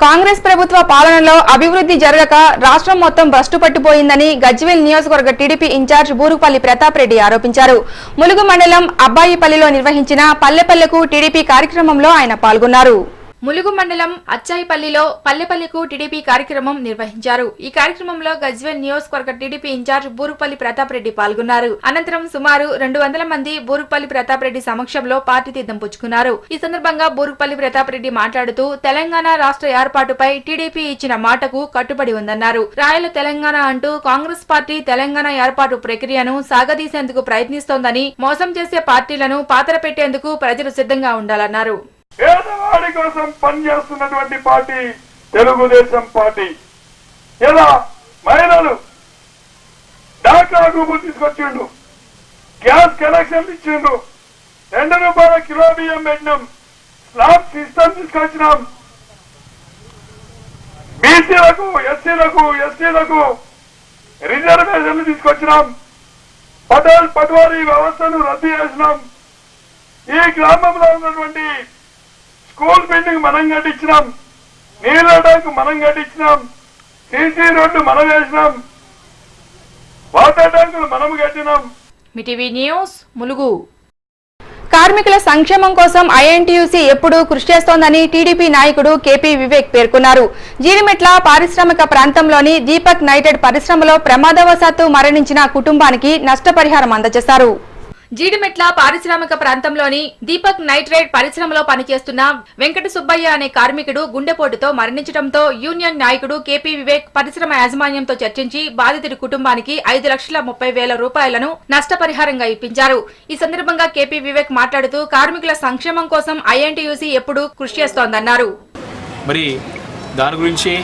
కాంగ్రెస్ ప్రభుత్వ పాలనలో అభివృద్ధి జరగక రాష్ట్రం మొత్తం భ్రష్టు పట్టిపోయిందని గజ్వేల్ నియోజకవర్గ టీడీపీ ఇన్ఛార్జ్ బూరుగుపల్లి ప్రతాప్ రెడ్డి ఆరోపించారు. ములుగు మండలం అబ్బాయిపల్లిలో నిర్వహించిన పల్లెపల్లెకు టీడీపీ కార్యక్రమంలో ఆయన పాల్గొన్నారు. ములుగు మండలం అచ్చాయిపల్లిలో పల్లెపల్లెకు టీడీపీ కార్యక్రమం నిర్వహించారు. ఈ కార్యక్రమంలో గజ్వేల్ నియోజకవర్గ టీడీపీ ఇన్ఛార్జ్ బూరుగుపల్లి ప్రతాప్ రెడ్డి పాల్గొన్నారు. అనంతరం సుమారు 200 మంది బూరుగుపల్లి ప్రతాప్ రెడ్డి సమక్షంలో పార్టీ తీర్థం పుచ్చుకున్నారు. ఈ సందర్భంగా బూరుగుపల్లి ప్రతాప్ రెడ్డి మాట్లాడుతూ తెలంగాణ రాష్ట్ర ఏర్పాటుపై టీడీపీ ఇచ్చిన మాటకు కట్టుబడి ఉందన్నారు. రాయల తెలంగాణ అంటూ కాంగ్రెస్ పార్టీ తెలంగాణ ఏర్పాటు ప్రక్రియను సాగదీసేందుకు ప్రయత్నిస్తోందని, మోసం చేసే పార్టీలను పాతర పెట్టేందుకు ప్రజలు సిద్ధంగా ఉండాలన్నారు. పేదవాడి కోసం పనిచేస్తున్నటువంటి పార్టీ తెలుగుదేశం పార్టీ. ఎలా మహిళలు డాక్రా గ్రూపులు తీసుకొచ్చిండు, గ్యాస్ కనెక్షన్లు ఇచ్చిండు, 2 రూపాయల కిలో బియ్యం పెట్టినాం, స్లాబ్ సిస్టమ్ తీసుకొచ్చినాం, బీసీలకు ఎస్సీలకు రిజర్వేషన్లు తీసుకొచ్చినాం, పటవారీ వ్యవస్థను రద్దు చేసినాం. ఈ గ్రామంలో ఉన్నటువంటి స్కూల్ బిల్డింగ్ మనం కట్టించినాం, నీళ్ళ ట్యాంక్ మనం కట్టించినాం, సీసీ రోడ్లు మనం వేసినాం, వాటర్ ట్యాంకులు మనం కట్టినాం. ములుగు కార్మికుల సంక్షేమం కోసం ఐఎన్టీయూసీ ఎప్పుడూ కృషి చేస్తోందని టీడీపీ నాయకుడు కేపీ వివేక్ పేర్కొన్నారు. జీడిమెట్ల పారిశ్రామిక ప్రాంతంలోని దీపక్ నైటెడ్ పరిశ్రమలో ప్రమాదవశాత్తు మరణించిన కుటుంబానికి నష్టపరిహారం అందజేశారు. జీడిమెట్ల పారిశ్రామిక ప్రాంతంలోని దీపక్ నైట్రేట్ పరిశ్రమలో పనిచేస్తున్న వెంకట సుబ్బయ్య అనే కార్మికుడు గుండెపోటుతో మరణించడంతో యూనియన్ నాయకుడు కేపీ వివేక్ పరిశ్రమ యాజమాన్యంతో చర్చించి బాధితుడి కుటుంబానికి 5,30,000 రూపాయలను నష్టపరిహారంగా ఇప్పించారు. ఈ సందర్భంగా కేపీ వివేక్ మాట్లాడుతూ కార్మికుల సంక్షేమం కోసం ఐఎన్టీయూసీ ఎప్పుడూ కృషి చేస్తోందన్నారు. మరి దాని గురించి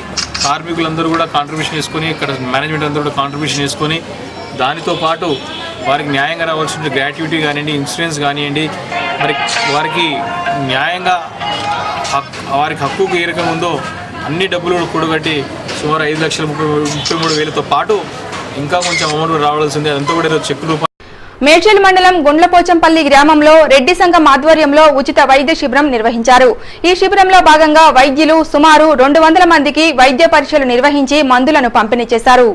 కార్మికులందరూ కూడా కాంట్రిబ్యూషన్ చేసుకుని ఇక్కడ మేనేజ్మెంట్ అందరూ కూడా కాంట్రిబ్యూషన్ చేసుకుని దానితో పాటు వారికి న్యాయంగా రావాల్సిన గ్రాట్యుటీ కానివ్వండి, ఇన్సూరెన్స్ కానివ్వండి, మరి వారికి న్యాయంగా వారికి హక్కుకు ఏ రకంగా ఉందో అన్ని డబ్బులు కూడగట్టి సుమారు 5,33,000తో పాటు ఇంకా కొంచెం అమౌంట్ రావాల్సింది. అదంతా కూడా చెక్ రూపంలో మేడ్చల్ మండలం గుండ్లపోచంపల్లి గ్రామంలో రెడ్డి సంఘం ఆధ్వర్యంలో ఉచిత వైద్య శిబిరం నిర్వహించారు. ఈ శిబిరంలో భాగంగా వైద్యులు సుమారు 200 మందికి వైద్య పరీక్షలు నిర్వహించి మందులను పంపిణీ చేశారు.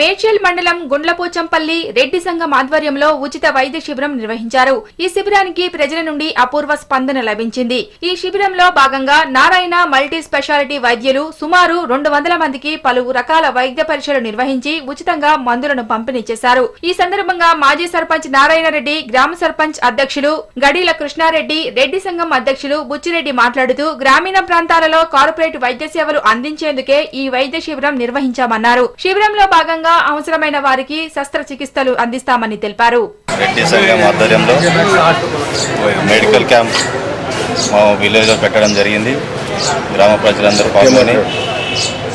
మేడ్చల్ మండలం గుండ్లపోచంపల్లి రెడ్డి సంఘం ఆధ్వర్యంలో ఉచిత వైద్య శిబిరం నిర్వహించారు. ఈ శిబిరానికి ప్రజల నుండి అపూర్వ స్పందన లభించింది. ఈ శిబిరంలో భాగంగా నారాయణ మల్టీ స్పెషాలిటీ వైద్యులు సుమారు 200 మందికి పలు రకాల వైద్య పరీక్షలు నిర్వహించి ఉచితంగా మందులను పంపిణీ చేశారు. ఈ సందర్భంగా మాజీ సర్పంచ్ నారాయణ రెడ్డి, గ్రామ సర్పంచ్ అధ్యక్షులు గడీల కృష్ణారెడ్డి, రెడ్డి సంఘం అధ్యక్షులు బుచ్చిరెడ్డి మాట్లాడుతూ గ్రామీణ ప్రాంతాలలో కార్పొరేట్ వైద్య సేవలు అందించేందుకే ఈ వైద్య శిబిరం నిర్వహించామన్నారు. శిబిరంలో భాగంగా అవసరమైన వారికి శస్త్రచికిత్సలు అందిస్తామని తెలిపారు. రెడ్డి సంఘం ఆధ్వర్యంలో మెడికల్ క్యాంప్ మా విలేజ్లో పెట్టడం జరిగింది. గ్రామ ప్రజలందరూ పాల్గొని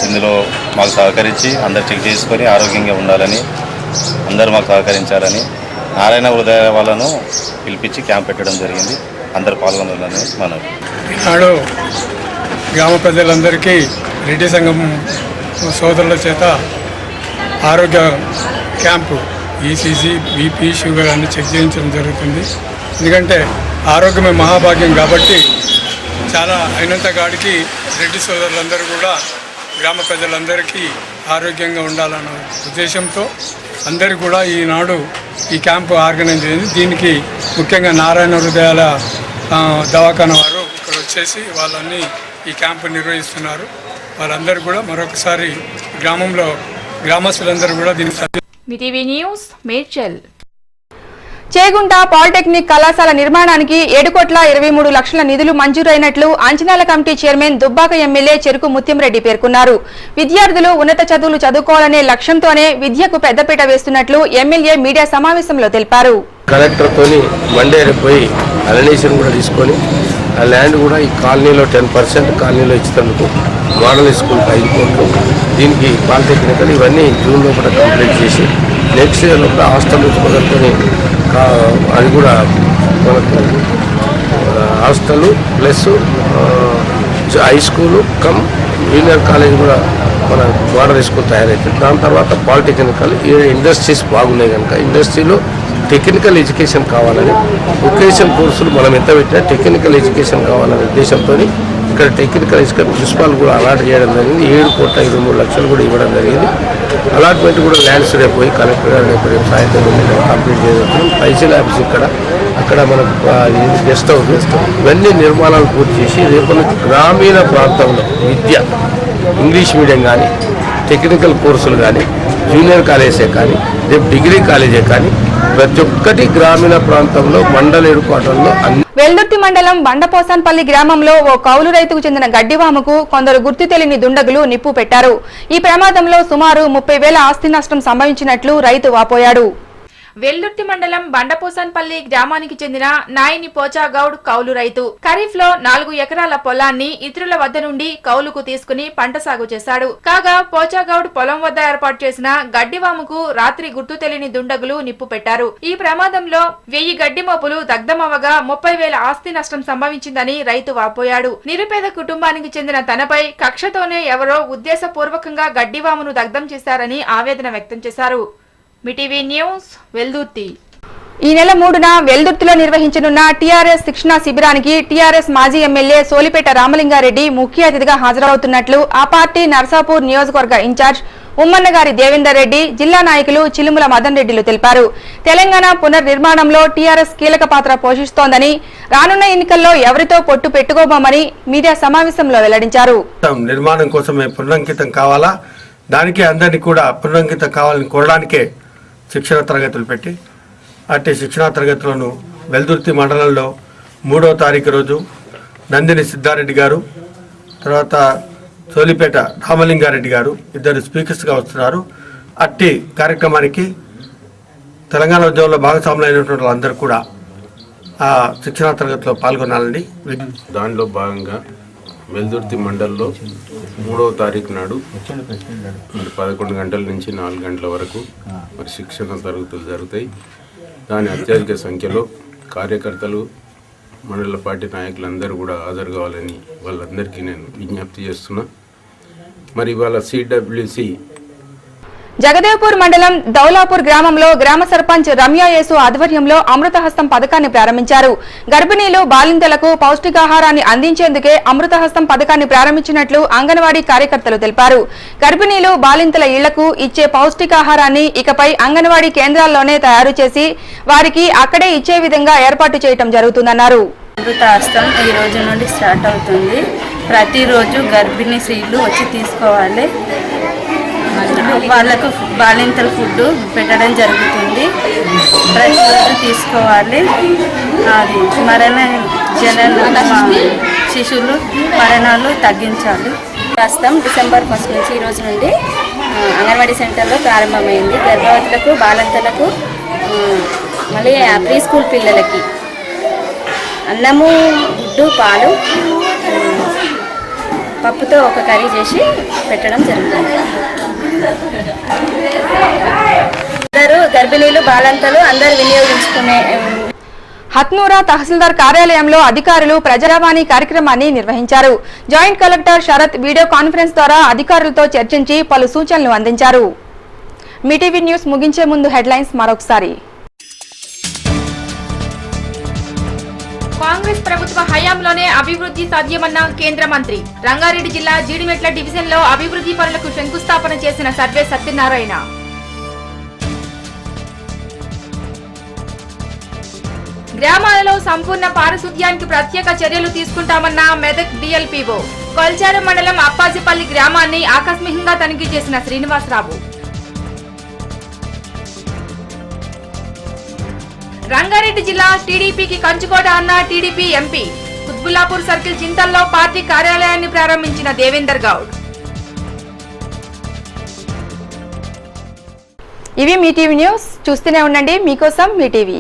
ఇందులో మాకు సహకరించి అందరు చెక్ చేసుకొని ఆరోగ్యంగా ఉండాలని, అందరూ మాకు సహకరించాలని నారాయణ హృదయ వాళ్ళను పిలిపించి క్యాంప్ పెట్టడం జరిగింది. అందరూ పాల్గొనాలని మనం ఈనాడు గ్రామ ప్రజలందరికీ రెడ్డి సంఘం సోదరుల చేత ఆరోగ్య క్యాంపు ఈసీజీ, బీపీ, షుగర్ అన్ని చెక్ చేయించడం జరుగుతుంది. ఎందుకంటే ఆరోగ్యమే మహాభాగ్యం కాబట్టి చాలా అయినంత కాడికి రెడ్డి సోదరులందరూ కూడా గ్రామ ప్రజలందరికీ ఆరోగ్యంగా ఉండాలన్న ఉద్దేశంతో అందరూ కూడా ఈనాడు ఈ క్యాంపు ఆర్గనైజ్ అయింది. దీనికి ముఖ్యంగా నారాయణ హృదయాల దవాఖానా వారు ఇక్కడ వచ్చేసి వాళ్ళన్నీ ఈ క్యాంపు నిర్వహిస్తున్నారు. వాళ్ళందరూ కూడా మరొకసారి గ్రామంలో గ్రామస్తులందరూ కూడా మీటీవీ న్యూస్ మేడ్చల్. చేగుంట పాలిటెక్నిక్ కళాశాల నిర్మాణానికి 7,23,00,000 నిధులు మంజూరైనట్లు అంచనాల కమిటీ చైర్మన్ దుబ్బాక ఎమ్మెల్యే చెరుకు ముత్యంరెడ్డి పేర్కొన్నారు. విద్యార్థులు ఉన్నత చదువులు చదువుకోవాలనే లక్ష్యంతోనే విద్యకు పెద్దపీట వేస్తున్నట్లు ఎమ్మెల్యే మీడియా సమావేశంలో తెలిపారు. కలెక్టర్తోని మండే పోయి అలనేషన్ కూడా తీసుకొని ఆ ల్యాండ్ కూడా ఈ కాలనీలో 10% కాలనీలో ఇచ్చినందుకు మోడల్ స్కూల్ 5 కోట్లు, దీనికి పాలిటెక్నికల్ ఇవన్నీ జూన్ లోపల కంప్లీట్ చేసి నెక్స్ట్ ఇయర్ లోపల హాస్టల్ మొదలుకొని అది కూడా మనకు hostel plus high school come junior college కూడా మన మోడల్ స్కూల్ తయారైతుంది. దాని తర్వాత పాలిటెక్నికల్ ఇండస్ట్రీస్ బాగున్నాయి కనుక ఇండస్ట్రీలో టెక్నికల్ ఎడ్యుకేషన్ కావాలని వొకేషన్ కోర్సులు మనం ఎంత పెట్టినా టెక్నికల్ ఎడ్యుకేషన్ కావాలనే ఉద్దేశంతో ఇక్కడ టెక్నికల్ ఎడ్యుకేషన్ ప్రిన్సిపాల్ కూడా అలాట్ చేయడం జరిగింది. 7,23,00,000 కూడా ఇవ్వడం జరిగింది. అలాట్మెంట్ కూడా ల్యాండ్స్ రేపు పోయి కలెక్టర్ గారు రేపు సాయంత్రం కంప్లీట్ చేయగలుగుతాం. పైసల్ ఆఫీస్ ఇక్కడ అక్కడ మనకు గెస్ట్ హౌస్ ఇవన్నీ నిర్మాణాలు పూర్తి చేసి రేపు గ్రామీణ ప్రాంతంలో విద్య ఇంగ్లీష్ మీడియం కానీ టెక్నికల్ కోర్సులు కానీ జూనియర్ కాలేజే కానీ రేపు డిగ్రీ కాలేజే కానీ ప్రతి ఒక్కటి గ్రామీణ ప్రాంతంలో మండల ఏర్పాట్లలో వెల్దుర్తి మండలం బండపోసాన్పల్లి గ్రామంలో ఓ కౌలు రైతుకు చెందిన గడ్డివాముకు కొందరు గుర్తు తెలియని దుండగులు నిప్పు పెట్టారు. ఈ ప్రమాదంలో సుమారు 30,000 ఆస్తి నష్టం సంభవించినట్లు రైతు వాపోయాడు. వెల్దుర్తి మండలం బండపోసాన్పల్లి గ్రామానికి చెందిన నాయని పోచాగౌడ్ కౌలు రైతు. ఖరీఫ్ లో 4 ఎకరాల పొలాన్ని ఇతరుల వద్ద నుండి కౌలుకు తీసుకుని పంట సాగు చేశాడు. కాగా పోచాగౌడ్ పొలం వద్ద ఏర్పాటు చేసిన గడ్డివాముకు రాత్రి గుర్తు తెలియని దుండగులు నిప్పు పెట్టారు. ఈ ప్రమాదంలో 1000 గడ్డి మోపులు దగ్ధమవగా 30,000 ఆస్తి నష్టం సంభవించిందని రైతు వాపోయాడు. నిరుపేద కుటుంబానికి చెందిన తనపై కక్షతోనే ఎవరో ఉద్దేశపూర్వకంగా గడ్డివామును దగ్ధం చేశారని ఆవేదన వ్యక్తం చేశారు. మీటీవీ న్యూస్ వెల్దుర్తి. ఈ నెల 3న వెల్దుర్తిలో నిర్వహించనున్న టీఆర్ఎస్ శిక్షణ శిబిరానికి టీఆర్ఎస్ మాజీ ఎమ్మెల్యే సోలిపేట రామలింగారెడ్డి ముఖ్య అతిథిగా హాజరవుతున్నట్లు ఆ పార్టీ నర్సాపూర్ నియోజకవర్గ ఇన్ఛార్జ్ ఉమ్మన్నగారి దేవేందర్ రెడ్డి, జిల్లా నాయకులు చిలుముల మదన్ రెడ్డిలు తెలిపారు. తెలంగాణ పునర్నిర్మాణంలో టీఆర్ఎస్ కీలక పాత్ర పోషిస్తోందని, రానున్న ఎన్నికల్లో ఎవరితో పొట్టు పెట్టుకోబోమని మీడియా సమావేశంలో వెల్లడించారు. నిర్మాణం కోసమే పునరంకితం కావాలా, దానికే అందరినీ కూడా పునరంకితం కావాలని కోరడానికే శిక్షణ తరగతులు పెట్టి అట్టి శిక్షణా తరగతులను వెల్దుర్తి మండలంలో 3వ తారీఖు రోజు నందిని సిద్ధారెడ్డి గారు, తర్వాత సోలిపేట రామలింగారెడ్డి గారు ఇద్దరు స్పీకర్స్గా వస్తున్నారు. అట్టి కార్యక్రమానికి తెలంగాణ ఉద్యమంలో భాగస్వాములైనటువంటి వాళ్ళందరూ కూడా ఆ శిక్షణా తరగతిలో పాల్గొనాలని. దానిలో భాగంగా వెల్దుర్తి మండల్లో 3వ తారీఖు నాడు 11 గంటల నుంచి 4 గంటల వరకు మరి శిక్షణ తరగతులు జరుగుతాయి. దాని అత్యధిక సంఖ్యలో కార్యకర్తలు, మండల పార్టీ నాయకులందరూ కూడా హాజరు కావాలని వాళ్ళందరికీ నేను విజ్ఞప్తి చేస్తున్నా. మరి ఇవాళ సిడబ్ల్యూసి జగదేవ్పూర్ మండలం దౌలాపూర్ గ్రామంలో గ్రామ సర్పంచ్ రమ్య యేసు ఆధ్వర్యంలో అమృతహస్తం పథకాన్ని ప్రారంభించారు. గర్భిణీలు, బాలింతలకు పౌష్టికాహారాన్ని అందించేందుకే అమృతహస్తం పథకాన్ని ప్రారంభించినట్లు అంగన్వాడీ కార్యకర్తలు తెలిపారు. గర్భిణీలు, బాలింతల ఇళ్లకు ఇచ్చే పౌష్టికాహారాన్ని ఇకపై అంగన్వాడీ కేంద్రాల్లోనే తయారు చేసి వారికి అక్కడే ఇచ్చే విధంగా ఏర్పాటు చేయడం జరుగుతుందన్నారు. అమృతహస్తం ఈ రోజు నుండి స్టార్ట్ అవుతుంది. ప్రతిరోజు గర్భిణీ స్త్రీలు వచ్చి తీసుకోవాలి. వాళ్ళకు బాలింతల ఫుడ్ పెట్టడం జరుగుతుంది. ప్రతిరోజు తీసుకోవాలి. అది శిశువులు మరణాలు తగ్గించాలి. ప్రస్తుతం డిసెంబర్ 1 నుంచి ఈ రోజు నుండి అంగన్వాడీ సెంటర్లో ప్రారంభమైంది. గర్భవతులకు, బాలింతలకు, మళ్ళీ ప్రీ స్కూల్ పిల్లలకి అన్నము, గుడ్డు, పాలు, పప్పుతో ఒక కర్రీ చేసి పెట్టడం జరుగుతుంది. అందరూ గర్భిణీలు, బాలంతలు అందరూ వినియోగించుకునే. హత్నూరా తహసీల్దార్ కార్యాలయంలో అధికారులు ప్రజావాణి కార్యక్రమాన్ని నిర్వహించారు. Joint collector Sharath video conference ద్వారా అధికారులతో చర్చించి పలు సూచనలు అందించారు. మీటీవీ న్యూస్ ముగించే ముందు హెడ్లైన్స్ మరొకసారి. కాంగ్రెస్ ప్రభుత్వ హయాంలోనే అభివృద్ధి సాధ్యమన్న కేంద్ర మంత్రి. రంగారెడ్డి జిల్లా జీడిమెట్ల డివిజన్ లో అభివృద్ధి పనులకు శంకుస్థాపన చేసిన సర్వే సత్యనారాయణ. గ్రామాలలో సంపూర్ణ పారిశుద్ధ్యానికి ప్రత్యేక చర్యలు తీసుకుంటామన్న మెదక్ డిఎల్పీఓ. కొల్చారం మండలం అప్పాజిపల్లి గ్రామాన్ని ఆకస్మికంగా తనిఖీ చేసిన శ్రీనివాసరావు. రంగారెడ్డి జిల్లా టీడీపీకి కంచుకోట అన్న టీడీపీ ఎంపీ. కుత్బుల్లాపూర్ సర్కిల్ చింతల్లో పార్టీ కార్యాలయాన్ని ప్రారంభించిన దేవేందర్ గౌడ్. ఇవి మీ టీవీ న్యూస్. చూస్తూనే ఉండండి, మీకోసం మీ టీవీ.